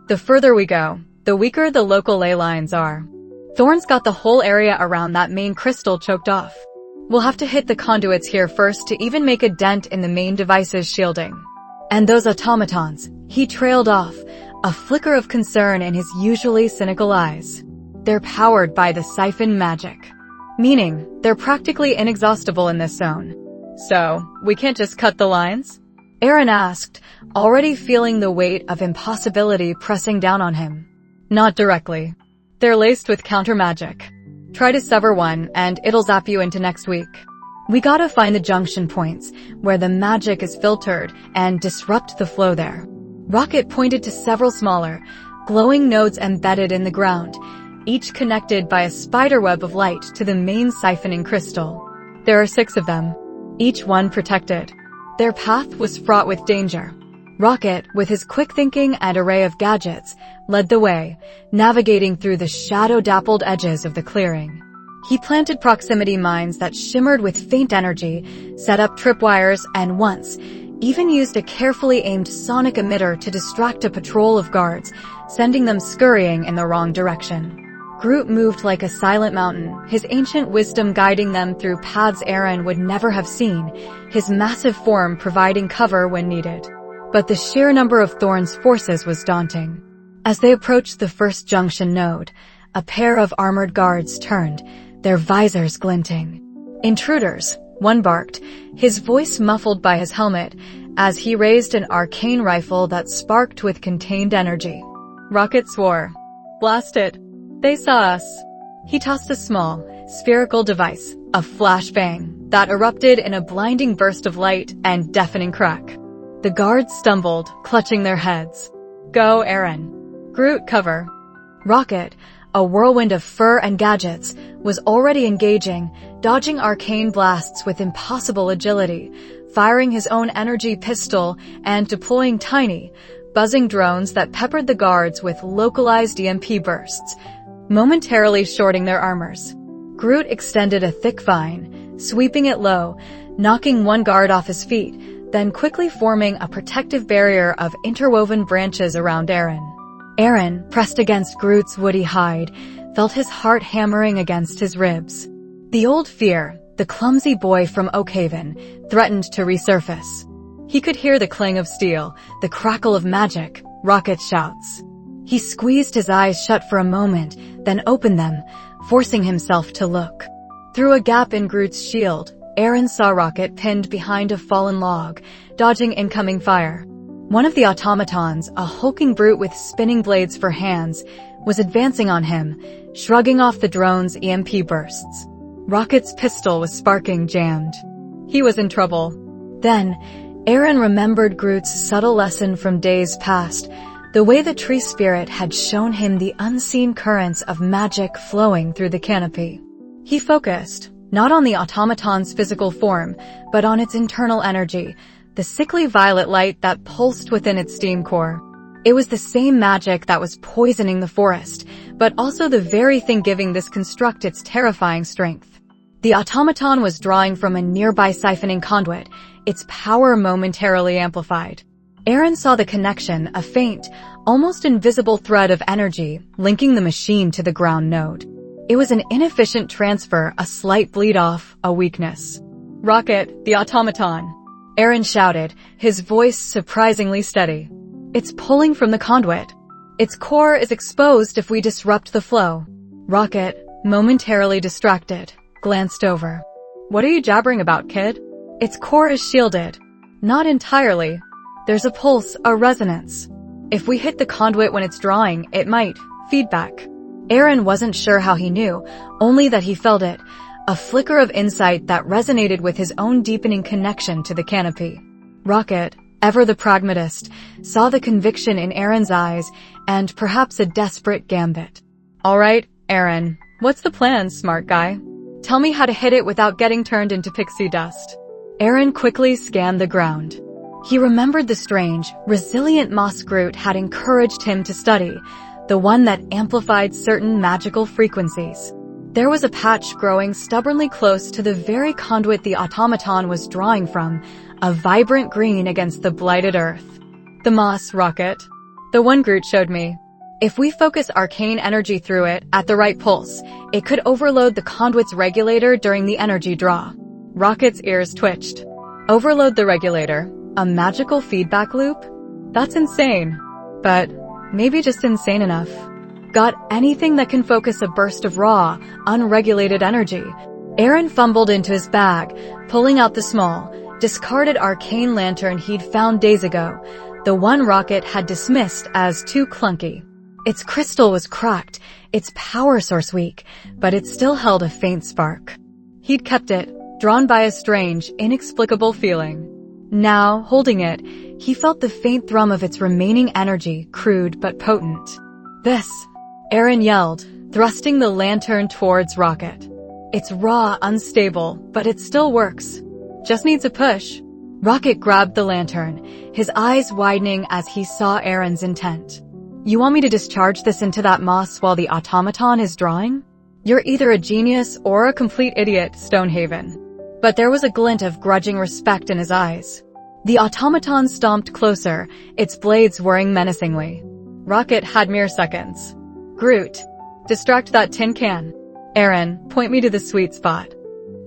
The further we go, the weaker the local ley lines are. Thorne's got the whole area around that main crystal choked off. We'll have to hit the conduits here first to even make a dent in the main device's shielding. And those automatons," he trailed off, a flicker of concern in his usually cynical eyes. "They're powered by the siphon magic. Meaning, they're practically inexhaustible in this zone. So, we can't just cut the lines?" Arin asked, already feeling the weight of impossibility pressing down on him. "Not directly. They're laced with counter-magic. Try to sever one, and it'll zap you into next week. We gotta find the junction points, where the magic is filtered, and disrupt the flow there." Rocket pointed to several smaller, glowing nodes embedded in the ground, each connected by a spiderweb of light to the main siphoning crystal. "There are 6 of them, each one protected." Their path was fraught with danger. Rocket, with his quick thinking and array of gadgets, led the way, navigating through the shadow-dappled edges of the clearing. He planted proximity mines that shimmered with faint energy, set up tripwires, and once, even used a carefully aimed sonic emitter to distract a patrol of guards, sending them scurrying in the wrong direction. Groot moved like a silent mountain, his ancient wisdom guiding them through paths Arin would never have seen, his massive form providing cover when needed. But the sheer number of Thorne's forces was daunting. As they approached the first junction node, a pair of armored guards turned, their visors glinting. "Intruders," one barked, his voice muffled by his helmet, as he raised an arcane rifle that sparked with contained energy. Rocket swore. "Blast it. They saw us." He tossed a small, spherical device, a flashbang, that erupted in a blinding burst of light and deafening crack. The guards stumbled, clutching their heads. "Go, Arin. Groot, cover." Rocket, a whirlwind of fur and gadgets, was already engaging, dodging arcane blasts with impossible agility, firing his own energy pistol and deploying tiny, buzzing drones that peppered the guards with localized EMP bursts, momentarily shorting their armors. Groot extended a thick vine, sweeping it low, knocking one guard off his feet, then quickly forming a protective barrier of interwoven branches around Arin. Arin, pressed against Groot's woody hide, felt his heart hammering against his ribs. The old fear, the clumsy boy from Oakhaven, threatened to resurface. He could hear the clang of steel, the crackle of magic, Rocket shouts. He squeezed his eyes shut for a moment, then opened them, forcing himself to look. Through a gap in Groot's shield, Arin saw Rocket pinned behind a fallen log, dodging incoming fire. One of the automatons, a hulking brute with spinning blades for hands, was advancing on him, shrugging off the drone's EMP bursts. Rocket's pistol was sparking jammed. He was in trouble. Then, Arin remembered Groot's subtle lesson from days past, the way the tree spirit had shown him the unseen currents of magic flowing through the canopy. He focused, not on the automaton's physical form, but on its internal energy, the sickly violet light that pulsed within its steam core. It was the same magic that was poisoning the forest, but also the very thing giving this construct its terrifying strength. The automaton was drawing from a nearby siphoning conduit, its power momentarily amplified. Arin saw the connection, a faint, almost invisible thread of energy linking the machine to the ground node. It was an inefficient transfer, a slight bleed off, a weakness. "Rocket, the automaton!" Arin shouted, his voice surprisingly steady. "It's pulling from the conduit. Its core is exposed if we disrupt the flow." Rocket, momentarily distracted, glanced over. "What are you jabbering about, kid?" "Its core is shielded." "Not entirely. There's a pulse, a resonance. If we hit the conduit when it's drawing, it might. Feedback." Arin wasn't sure how he knew, only that he felt it, a flicker of insight that resonated with his own deepening connection to the canopy. Rocket, ever the pragmatist, saw the conviction in Arin's eyes and perhaps a desperate gambit. "All right, Arin, what's the plan, smart guy? Tell me how to hit it without getting turned into pixie dust." Arin quickly scanned the ground. He remembered the strange, resilient moss Groot had encouraged him to study, the one that amplified certain magical frequencies. There was a patch growing stubbornly close to the very conduit the automaton was drawing from, a vibrant green against the blighted earth. "The moss, Rocket. The one Groot showed me. If we focus arcane energy through it at the right pulse, it could overload the conduit's regulator during the energy draw." Rocket's ears twitched. "Overload the regulator? A magical feedback loop? That's insane. But maybe just insane enough. Got anything that can focus a burst of raw, unregulated energy?" Arin fumbled into his bag, pulling out the small, discarded arcane lantern he'd found days ago, the one Rocket had dismissed as too clunky. Its crystal was cracked, its power source weak, but it still held a faint spark. He'd kept it, drawn by a strange, inexplicable feeling. Now, holding it, he felt the faint thrum of its remaining energy, crude but potent. "This!" Arin yelled, thrusting the lantern towards Rocket. "It's raw, unstable, but it still works. Just needs a push." Rocket grabbed the lantern, his eyes widening as he saw Arin's intent. "You want me to discharge this into that moss while the automaton is drawing? You're either a genius or a complete idiot, Stonehaven." But there was a glint of grudging respect in his eyes. The automaton stomped closer, its blades whirring menacingly. Rocket had mere seconds. "Groot, distract that tin can. Arin, point me to the sweet spot."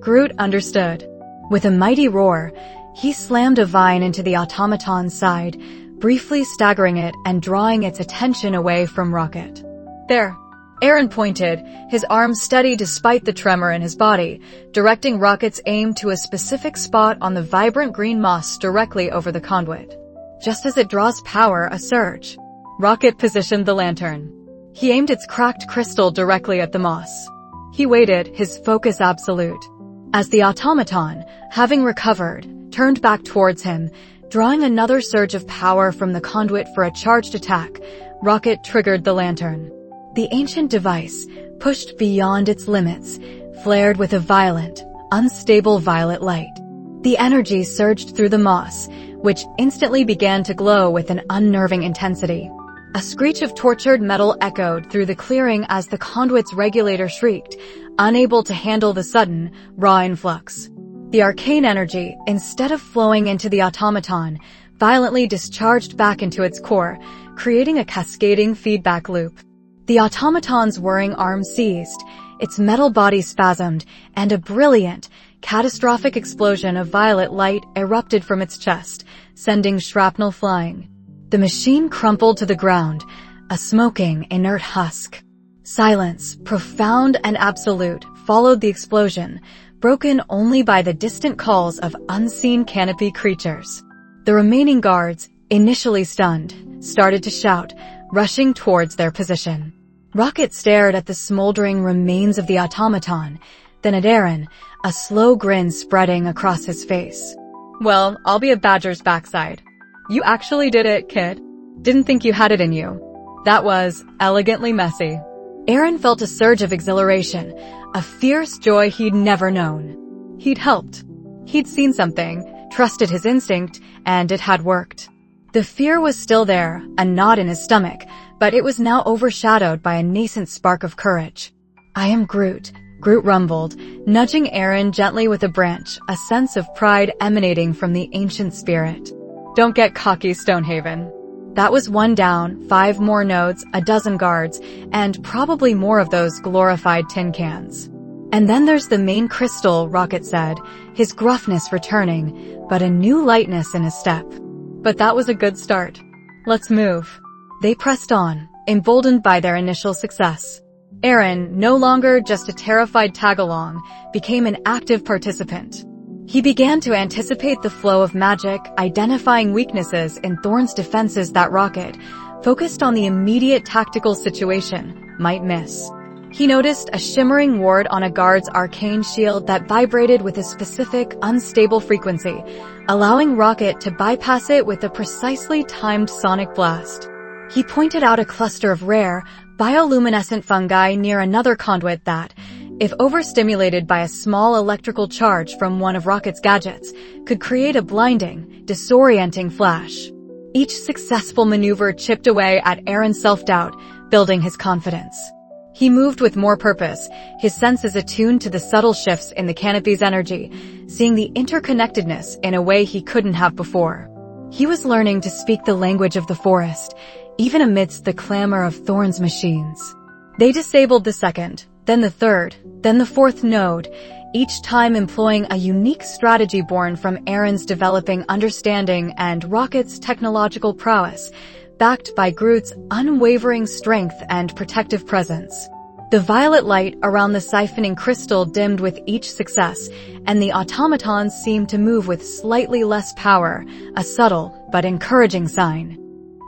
Groot understood. With a mighty roar, he slammed a vine into the automaton's side, briefly staggering it and drawing its attention away from Rocket. "There." Arin pointed, his arm steady despite the tremor in his body, directing Rocket's aim to a specific spot on the vibrant green moss directly over the conduit. Just as it draws power, a surge. Rocket positioned the lantern. He aimed its cracked crystal directly at the moss. He waited, his focus absolute. As the automaton, having recovered, turned back towards him, drawing another surge of power from the conduit for a charged attack, Rocket triggered the lantern. The ancient device, pushed beyond its limits, flared with a violent, unstable violet light. The energy surged through the moss, which instantly began to glow with an unnerving intensity. A screech of tortured metal echoed through the clearing as the conduit's regulator shrieked, unable to handle the sudden, raw influx. The arcane energy, instead of flowing into the automaton, violently discharged back into its core, creating a cascading feedback loop. The automaton's whirring arm seized, its metal body spasmed, and a brilliant, catastrophic explosion of violet light erupted from its chest, sending shrapnel flying. The machine crumpled to the ground, a smoking, inert husk. Silence, profound and absolute, followed the explosion, broken only by the distant calls of unseen canopy creatures. The remaining guards, initially stunned, started to shout, rushing towards their position. Rocket stared at the smoldering remains of the automaton, then at Arin, a slow grin spreading across his face. "Well, I'll be a badger's backside. You actually did it, kid. Didn't think you had it in you. That was elegantly messy." Arin felt a surge of exhilaration, a fierce joy he'd never known. He'd helped. He'd seen something, trusted his instinct, and it had worked. The fear was still there, a knot in his stomach, but it was now overshadowed by a nascent spark of courage. "I am Groot," Groot rumbled, nudging Arin gently with a branch, a sense of pride emanating from the ancient spirit. "Don't get cocky, Stonehaven." That was one down, 5 more nodes, a dozen guards, and probably more of those glorified tin cans. And then there's the main crystal, Rocket said, his gruffness returning, but a new lightness in his step. But that was a good start. Let's move. They pressed on, emboldened by their initial success. Arin, no longer just a terrified tag-along, became an active participant. He began to anticipate the flow of magic, identifying weaknesses in Thorne's defenses that Rocket, focused on the immediate tactical situation, might miss. He noticed a shimmering ward on a guard's arcane shield that vibrated with a specific, unstable frequency, allowing Rocket to bypass it with a precisely timed sonic blast. He pointed out a cluster of rare, bioluminescent fungi near another conduit that, if overstimulated by a small electrical charge from one of Rocket's gadgets, could create a blinding, disorienting flash. Each successful maneuver chipped away at Arin's self-doubt, building his confidence. He moved with more purpose, his senses attuned to the subtle shifts in the canopy's energy, seeing the interconnectedness in a way he couldn't have before. He was learning to speak the language of the forest, even amidst the clamor of Thorne's machines. They disabled the second, then the third, then the fourth node, each time employing a unique strategy born from Arin's developing understanding and Rocket's technological prowess, backed by Groot's unwavering strength and protective presence. The violet light around the siphoning crystal dimmed with each success, and the automatons seemed to move with slightly less power, a subtle but encouraging sign.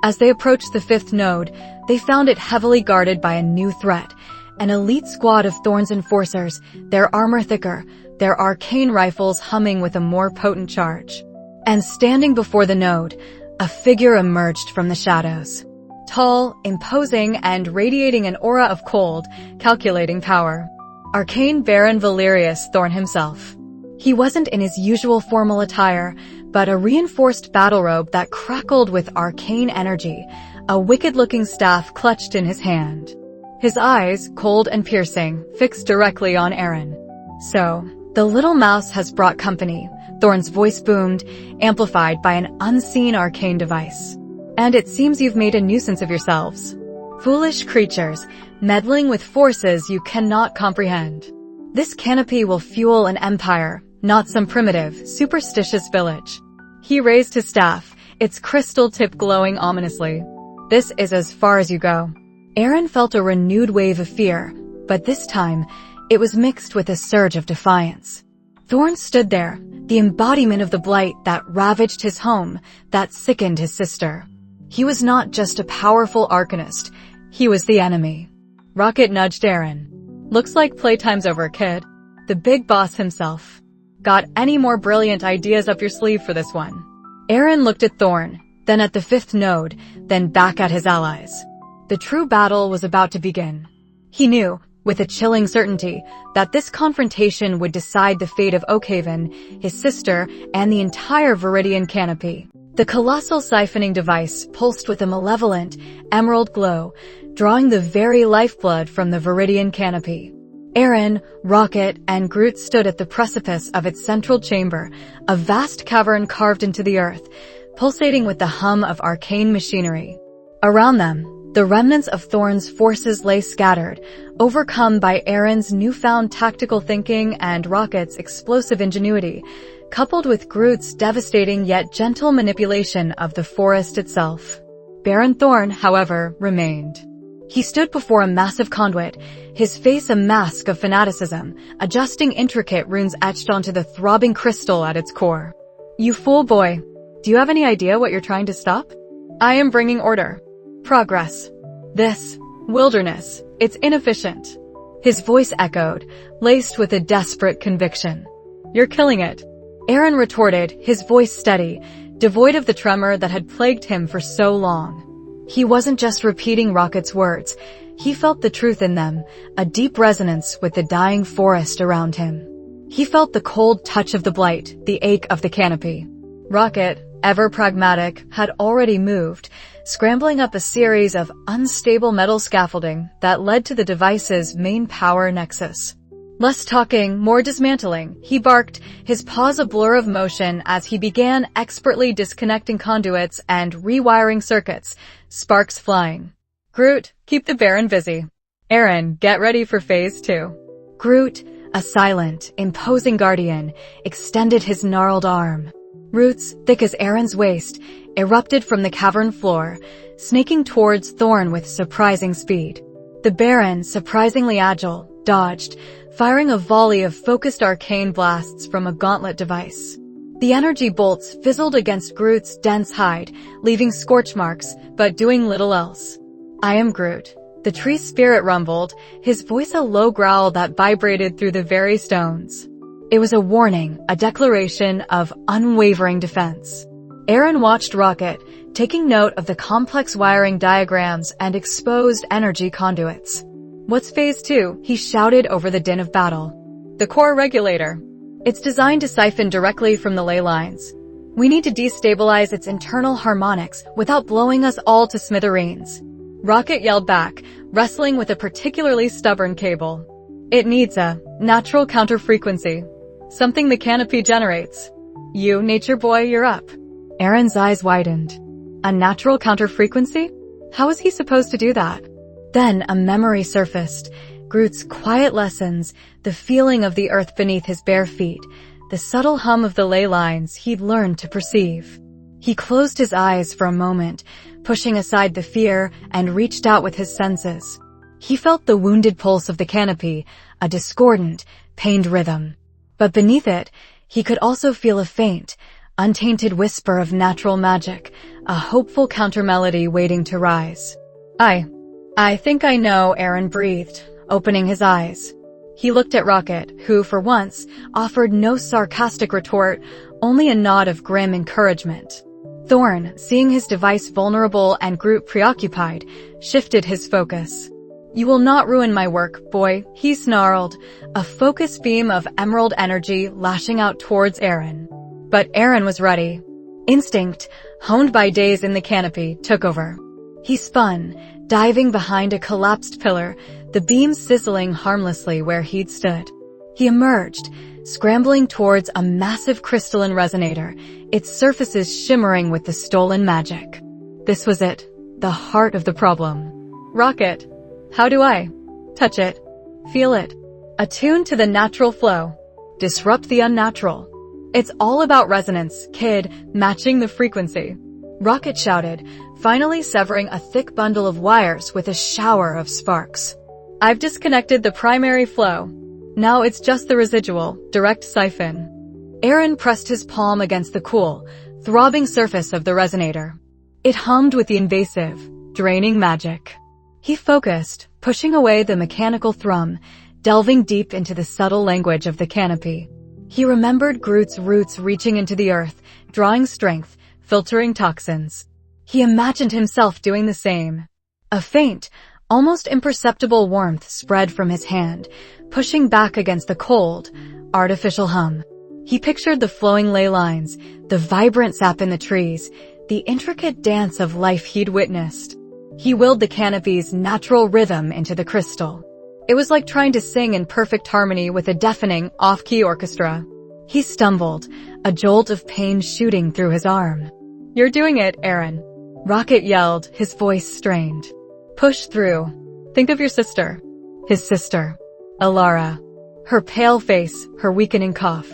As they approached the fifth node, they found it heavily guarded by a new threat, an elite squad of Thorne's enforcers, their armor thicker, their arcane rifles humming with a more potent charge. And standing before the node, a figure emerged from the shadows. Tall, imposing, and radiating an aura of cold, calculating power. Arcane Baron Valerius Thorne himself. He wasn't in his usual formal attire, but a reinforced battle robe that crackled with arcane energy, a wicked-looking staff clutched in his hand. His eyes, cold and piercing, fixed directly on Arin. So, the little mouse has brought company, Thorne's voice boomed, amplified by an unseen arcane device. And it seems you've made a nuisance of yourselves. Foolish creatures, meddling with forces you cannot comprehend. This canopy will fuel an empire, not some primitive, superstitious village. He raised his staff, its crystal tip glowing ominously. This is as far as you go. Arin felt a renewed wave of fear, but this time, it was mixed with a surge of defiance. Thorne stood there, the embodiment of the blight that ravaged his home, that sickened his sister. He was not just a powerful arcanist, he was the enemy. Rocket nudged Arin. Looks like playtime's over, kid. The big boss himself. Got any more brilliant ideas up your sleeve for this one? Arin looked at Thorne, then at the fifth node, then back at his allies. The true battle was about to begin. He knew, with a chilling certainty, that this confrontation would decide the fate of Oakhaven, his sister, and the entire Veridian Canopy. The colossal siphoning device pulsed with a malevolent, emerald glow, drawing the very lifeblood from the Veridian Canopy. Arin, Rocket, and Groot stood at the precipice of its central chamber, a vast cavern carved into the earth, pulsating with the hum of arcane machinery. Around them, the remnants of Thorne's forces lay scattered, overcome by Arin's newfound tactical thinking and Rocket's explosive ingenuity, coupled with Groot's devastating yet gentle manipulation of the forest itself. Baron Thorne, however, remained. He stood before a massive conduit, his face a mask of fanaticism, adjusting intricate runes etched onto the throbbing crystal at its core. You fool boy, do you have any idea what you're trying to stop? I am bringing order. Progress. This wilderness, it's inefficient. His voice echoed, laced with a desperate conviction. You're killing it. Arin retorted, his voice steady, devoid of the tremor that had plagued him for so long. He wasn't just repeating Rocket's words. He felt the truth in them, a deep resonance with the dying forest around him. He felt the cold touch of the blight, the ache of the canopy. Rocket, ever pragmatic, had already moved, scrambling up a series of unstable metal scaffolding that led to the device's main power nexus. Less talking, more dismantling, he barked, his paws a blur of motion as he began expertly disconnecting conduits and rewiring circuits, sparks flying. Groot, keep the Baron busy. Arin, get ready for phase 2. Groot, a silent, imposing guardian, extended his gnarled arm. Roots, thick as Arin's waist, erupted from the cavern floor, snaking towards Thorne with surprising speed. The Baron, surprisingly agile, dodged, firing a volley of focused arcane blasts from a gauntlet device. The energy bolts fizzled against Groot's dense hide, leaving scorch marks, but doing little else. I am Groot. The tree's spirit rumbled, his voice a low growl that vibrated through the very stones. It was a warning, a declaration of unwavering defense. Arin watched Rocket, taking note of the complex wiring diagrams and exposed energy conduits. What's phase 2? He shouted over the din of battle. The core regulator. It's designed to siphon directly from the ley lines. We need to destabilize its internal harmonics without blowing us all to smithereens. Rocket yelled back, wrestling with a particularly stubborn cable. It needs a natural counter-frequency. Something the canopy generates. You, nature boy, you're up. Arin's eyes widened. A natural counter-frequency? How was he supposed to do that? Then a memory surfaced. Groot's quiet lessons, the feeling of the earth beneath his bare feet, the subtle hum of the ley lines he'd learned to perceive. He closed his eyes for a moment, pushing aside the fear, and reached out with his senses. He felt the wounded pulse of the canopy, a discordant, pained rhythm. But beneath it, he could also feel a faint, untainted whisper of natural magic, a hopeful counter-melody waiting to rise. I think I know, Arin breathed, opening his eyes. He looked at Rocket, who, for once, offered no sarcastic retort, only a nod of grim encouragement. Thorne, seeing his device vulnerable and Groot preoccupied, shifted his focus. You will not ruin my work, boy, he snarled, a focus beam of emerald energy lashing out towards Arin. But Arin was ready. Instinct, honed by days in the canopy, took over. He spun, diving behind a collapsed pillar, the beam sizzling harmlessly where he'd stood. He emerged, scrambling towards a massive crystalline resonator, its surfaces shimmering with the stolen magic. This was it, the heart of the problem. Rocket. How do I? Touch it. Feel it. Attune to the natural flow. Disrupt the unnatural. It's all about resonance, kid, matching the frequency. Rocket shouted, finally severing a thick bundle of wires with a shower of sparks. I've disconnected the primary flow. Now it's just the residual, direct siphon. Arin pressed his palm against the cool, throbbing surface of the resonator. It hummed with the invasive, draining magic. He focused, pushing away the mechanical thrum, delving deep into the subtle language of the canopy. He remembered Groot's roots reaching into the earth, drawing strength, filtering toxins. He imagined himself doing the same. A faint, almost imperceptible warmth spread from his hand, pushing back against the cold, artificial hum. He pictured the flowing ley lines, the vibrant sap in the trees, the intricate dance of life he'd witnessed. He willed the canopy's natural rhythm into the crystal. It was like trying to sing in perfect harmony with a deafening, off-key orchestra. He stumbled, a jolt of pain shooting through his arm. You're doing it, Arin. Rocket yelled, his voice strained. Push through. Think of your sister. His sister. Alara. Her pale face, her weakening cough.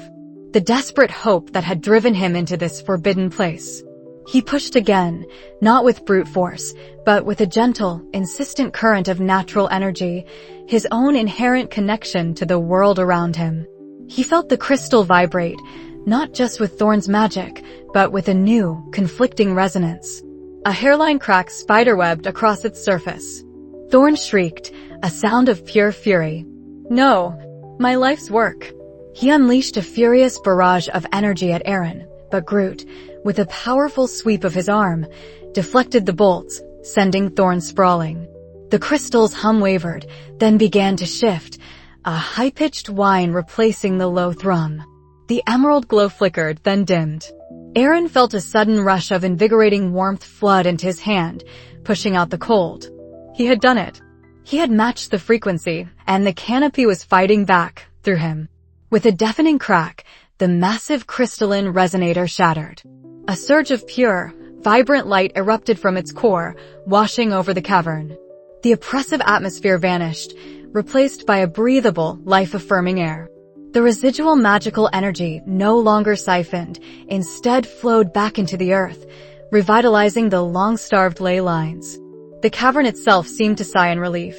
The desperate hope that had driven him into this forbidden place. He pushed again, not with brute force, but with a gentle, insistent current of natural energy, his own inherent connection to the world around him. He felt the crystal vibrate, not just with Thorne's magic, but with a new, conflicting resonance. A hairline crack spiderwebbed across its surface. Thorne shrieked, a sound of pure fury. No, my life's work. He unleashed a furious barrage of energy at Arin, but Groot, with a powerful sweep of his arm, deflected the bolts, sending Thorne sprawling. The crystal's hum wavered, then began to shift, a high-pitched whine replacing the low thrum. The emerald glow flickered, then dimmed. Arin felt a sudden rush of invigorating warmth flood into his hand, pushing out the cold. He had done it. He had matched the frequency, and the canopy was fighting back, through him. With a deafening crack, the massive crystalline resonator shattered. A surge of pure, vibrant light erupted from its core, washing over the cavern. The oppressive atmosphere vanished, replaced by a breathable, life-affirming air. The residual magical energy no longer siphoned, instead flowed back into the earth, revitalizing the long-starved ley lines. The cavern itself seemed to sigh in relief.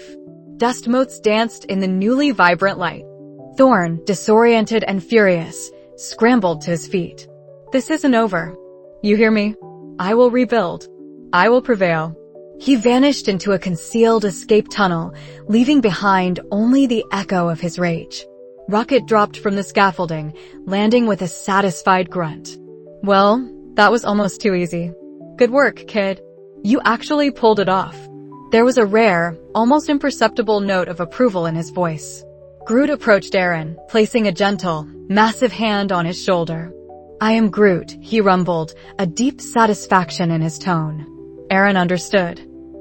Dust motes danced in the newly vibrant light. Thorne, disoriented and furious, scrambled to his feet. This isn't over. You hear me? I will rebuild. I will prevail. He vanished into a concealed escape tunnel, leaving behind only the echo of his rage. Rocket dropped from the scaffolding, landing with a satisfied grunt. Well, that was almost too easy. Good work, kid. You actually pulled it off. There was a rare, almost imperceptible note of approval in his voice. Groot approached Arin, placing a gentle, massive hand on his shoulder. I am Groot, he rumbled, a deep satisfaction in his tone. Arin understood.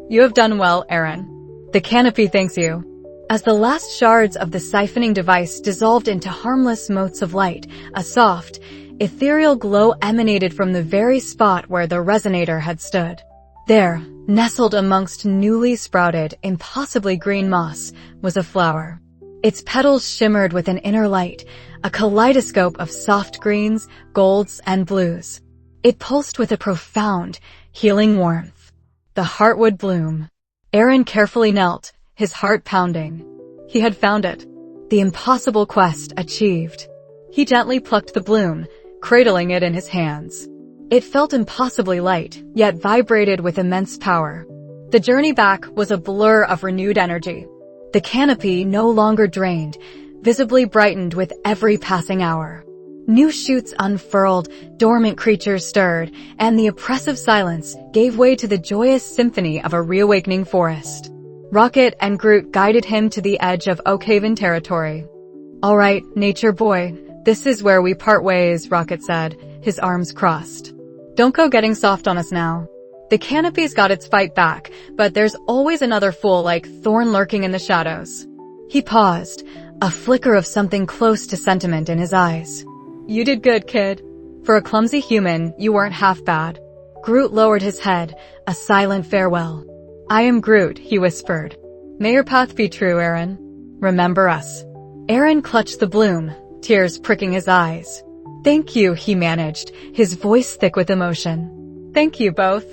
You have done well, Arin. The canopy thanks you. As the last shards of the siphoning device dissolved into harmless motes of light, a soft, ethereal glow emanated from the very spot where the resonator had stood. There, nestled amongst newly sprouted, impossibly green moss, was a flower. Its petals shimmered with an inner light, a kaleidoscope of soft greens, golds, and blues. It pulsed with a profound, healing warmth. The Heartwood Bloom. Arin carefully knelt, his heart pounding. He had found it. The impossible quest achieved. He gently plucked the bloom, cradling it in his hands. It felt impossibly light, yet vibrated with immense power. The journey back was a blur of renewed energy. The canopy no longer drained, visibly brightened with every passing hour. New shoots unfurled, dormant creatures stirred, and the oppressive silence gave way to the joyous symphony of a reawakening forest. Rocket and Groot guided him to the edge of Oakhaven territory. All right, nature boy, this is where we part ways, Rocket said, his arms crossed. Don't go getting soft on us now. The canopy's got its fight back, but there's always another fool like Thorne lurking in the shadows. He paused, a flicker of something close to sentiment in his eyes. You did good, kid. For a clumsy human, you weren't half bad. Groot lowered his head, a silent farewell. I am Groot, he whispered. May your path be true, Arin. Remember us. Arin clutched the bloom, tears pricking his eyes. Thank you, he managed, his voice thick with emotion. Thank you both.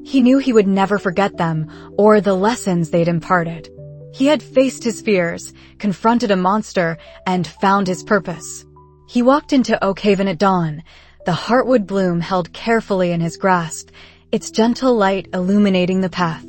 He knew he would never forget them, or the lessons they'd imparted. He had faced his fears, confronted a monster, and found his purpose. He walked into Oakhaven at dawn, the Heartwood Bloom held carefully in his grasp, its gentle light illuminating the path.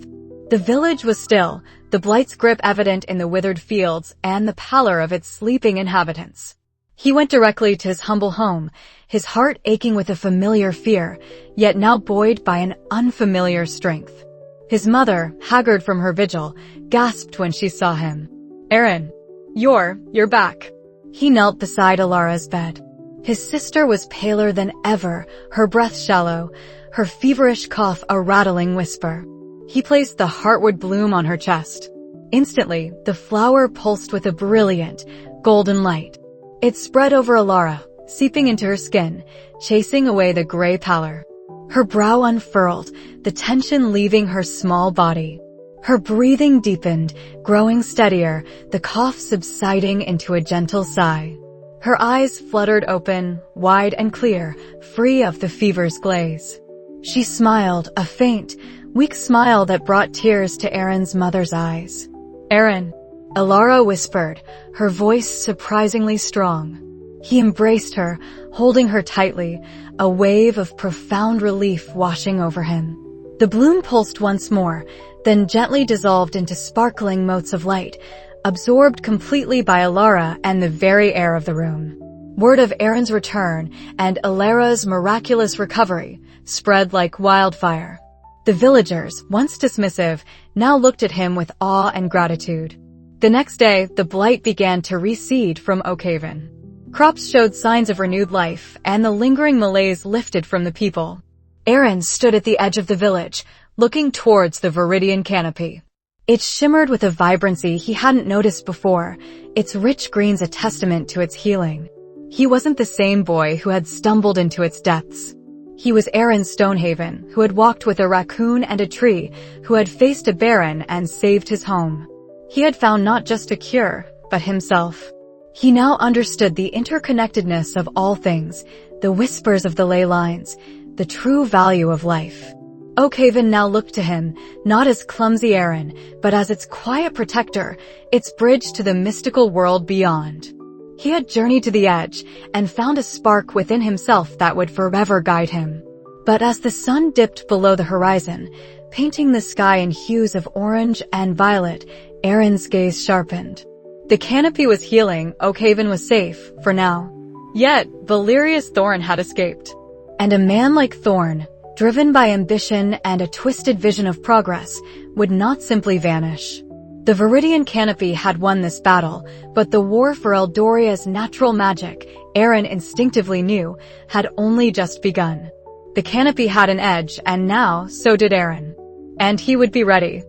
The village was still, the blight's grip evident in the withered fields and the pallor of its sleeping inhabitants. He went directly to his humble home, his heart aching with a familiar fear, yet now buoyed by an unfamiliar strength. His mother, haggard from her vigil, gasped when she saw him. Arin, you're back. He knelt beside Alara's bed. His sister was paler than ever, her breath shallow, her feverish cough a rattling whisper. He placed the Heartwood Bloom on her chest. Instantly, the flower pulsed with a brilliant, golden light. It spread over Alara, seeping into her skin, chasing away the gray pallor. Her brow unfurled, the tension leaving her small body. Her breathing deepened, growing steadier, the cough subsiding into a gentle sigh. Her eyes fluttered open, wide and clear, free of the fever's glaze. She smiled, a faint, weak smile that brought tears to Arin's mother's eyes. Arin, Alara whispered, her voice surprisingly strong. He embraced her, holding her tightly, a wave of profound relief washing over him. The bloom pulsed once more, then gently dissolved into sparkling motes of light, absorbed completely by Alara and the very air of the room. Word of Arin's return and Alara's miraculous recovery spread like wildfire. The villagers, once dismissive, now looked at him with awe and gratitude. The next day, the blight began to reseed from Oakhaven. Crops showed signs of renewed life, and the lingering malaise lifted from the people. Arin stood at the edge of the village, looking towards the Veridian Canopy. It shimmered with a vibrancy he hadn't noticed before, its rich greens a testament to its healing. He wasn't the same boy who had stumbled into its depths. He was Arin Stonehaven, who had walked with a raccoon and a tree, who had faced a baron and saved his home. He had found not just a cure, but himself. He now understood the interconnectedness of all things, the whispers of the ley lines, the true value of life. Oakhaven now looked to him, not as clumsy Arin, but as its quiet protector, its bridge to the mystical world beyond. He had journeyed to the edge and found a spark within himself that would forever guide him. But as the sun dipped below the horizon, painting the sky in hues of orange and violet, Arin's gaze sharpened. The canopy was healing, Oakhaven was safe, for now. Yet, Valerius Thorne had escaped. And a man like Thorne, driven by ambition and a twisted vision of progress, would not simply vanish. The Veridian Canopy had won this battle, but the war for Eldoria's natural magic, Arin instinctively knew, had only just begun. The canopy had an edge, and now, so did Arin. And he would be ready.